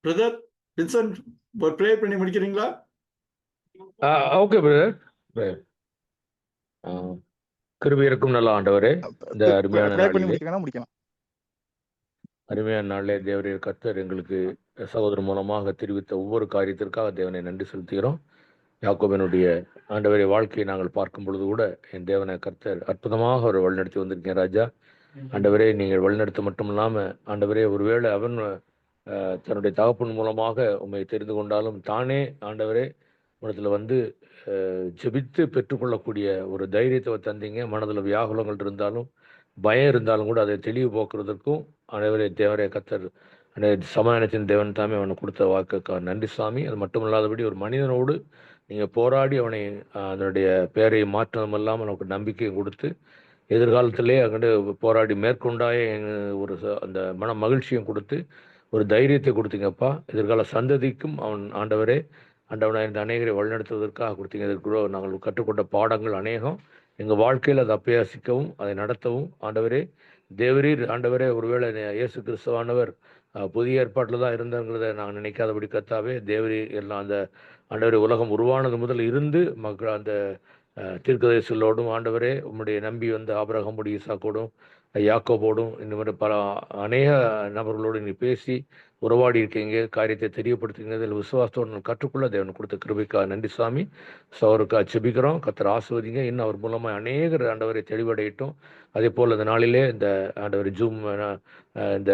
பிரதர் வின்சென்ட் ஒரு ப்ரே பண்ணி முடிக்கிறீங்களா? Okay brother. கிருபை இருக்கும் நல்ல ஆண்டவரே, இந்த அருமையான ப்ரேயர் பண்ணி நாளிலே முடிக்கலாம். அருமையான நாளிலே தேவரீர் கர்த்தர் எங்களுக்கு சகோதரர் மூலமாக தெரிவித்த ஒவ்வொரு காரியத்திற்காக தேவனை நன்றி செலுத்துகிறோம். யாக்கோபினுடைய ஆண்டவரை வாழ்க்கையை நாங்கள் பார்க்கும் பொழுது கூட என் தேவனை கர்த்தர் அற்புதமாக அவர் வழிநடத்தி வந்திருக்கேன் ராஜா. ஆண்டவரே நீங்கள் வழிநடத்த மட்டும் இல்லாமல் ஆண்டவரே ஒருவேளை அவன் தன்னுடைய தகப்பன் மூலமாக உண்மை தெரிந்து கொண்டாலும் தானே ஆண்டவரே உலகத்தில் வந்து ஜெபித்து பெற்றுக்கொள்ளக்கூடிய ஒரு தைரியத்தை தந்தீங்க. மனதில் வியாகுலங்கள் இருந்தாலும் பயம் இருந்தாலும் கூட அதை தெளிவு போக்குறதுக்கும் ஆண்டவரே தேவரே கர்த்தர் சமாதானத்தின் தேவன் தாமே அவனை கொடுத்த வாக்குக்காக நன்றி சாமி. அது மட்டும் இல்லாதபடி ஒரு மனிதனோடு நீங்கள் போராடி அவனை அதனுடைய பெயரை மாற்றம் இல்லாமல் அவனுக்கு நம்பிக்கையை கொடுத்து எதிர்காலத்திலே அங்கே போராடி மேற்கொண்டாய ஒரு அந்த மன மகிழ்ச்சியும் கொடுத்து ஒரு தைரியத்தை கொடுத்தீங்கப்பா. எதிர்கால சந்ததிக்கும் அவன் ஆண்டவரே ஆண்டவனாக இந்த அநேகரை வழிநடத்துவதற்காக கொடுத்தீங்க. இதற்குள்ள நாங்கள் கற்றுக்கொண்ட பாடங்கள் அநேகம் எங்கள் வாழ்க்கையில் அதை அப்பியாசிக்கவும் அதை நடத்தவும் ஆண்டவரே தேவரீர் ஆண்டவரே ஒருவேளை இயேசு கிறிஸ்துவானவர் புதிய ஏற்பாட்டில் தான் இருந்தாங்கிறத நாங்கள் நினைக்காதபடி கர்த்தாவே தேவரீர் எல்லாம் அந்த ஆண்டவரே உலகம் உருவானது முதல் இருந்து மக்கள் அந்த தீர்க்கதரிசிகளோடும் ஆண்டவரே உம்முடைய நம்பி வந்து ஆபிரகாமோடு ஈசாக்கோடும் யாக்கோபோடும் இந்த மாதிரி பல அநேக நபர்களோடு நீ பேசி உறவாடி இருக்கீங்க, காரியத்தை தெரியப்படுத்துங்க. இதில் விசுவாசத்தோடு கற்றுக்கொள்ள தேவன் கொடுத்த கிருபைக்காக நன்றி சாமி. அவருக்கு செபிக்கிறோம். கர்த்தர் ஆசீர்வதிங்க. இன்னும் அவர் மூலமாக அநேகர் ஆண்டவரை தெளிவடையட்டும். அதே போல் இந்த நாளிலே இந்த ஆண்டவர் ஜூம் இந்த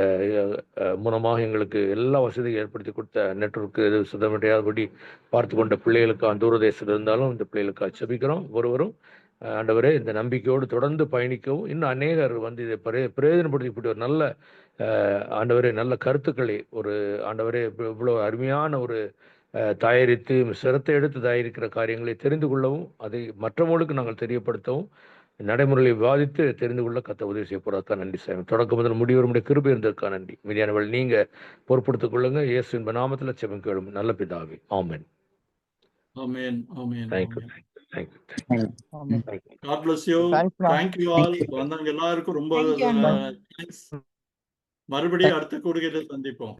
மூலமாக எங்களுக்கு எல்லா வசதியும் ஏற்படுத்தி கொடுத்த நெட்வொர்க்கு எது சுத்தமடையாதபடி பார்த்து கொண்ட பிள்ளைகளுக்கு தூரதேசத்தில் இருந்தாலும் இந்த பிள்ளைகளுக்கு செபிக்கிறோம். ஒருவரும் ஆண்டவரே இந்த நம்பிக்கையோடு தொடர்ந்து பயணிக்கவும் இன்னும் அநேகர் வந்து இதை பிரயோஜனப்படுத்தி இப்படி ஒரு நல்ல ஆண்டவரே நல்ல கருத்துக்களை ஒரு ஆண்டவரே இவ்வளோ அருமையான ஒரு தயாரித்து சிரத்தை எடுத்து தயாரிக்கிற காரியங்களை தெரிந்து கொள்ளவும் அதை மற்றவர்களுக்கு நாங்கள் தெரியப்படுத்தவும் நடைமுறையை விவாதித்து தெரிந்து கொள்ள கத்த உதவி செய்ய போறதுக்கா நன்றி சாமி. தொடக்க முதல் முடிவருடைய கிருபை இருந்ததுக்கா நன்றி. மீதியானவள் நீங்க பொறுப்படுத்திக் கொள்ளுங்க. இயேசுவின் நாமத்தில் செபிக்கிறோம் நல்ல பிதாவே. Amen. Amen. Amen. Thank you. Thank you amen. Thank you God bless you. தேங்க்ஸ்ண்ணா. Thank you all. வந்தவங்க எல்லாருக்கும் ரொம்ப Thank you, அண்ணா. thanks. மறுபடியும் அடுத்த கூடுகையில சந்திப்போம்.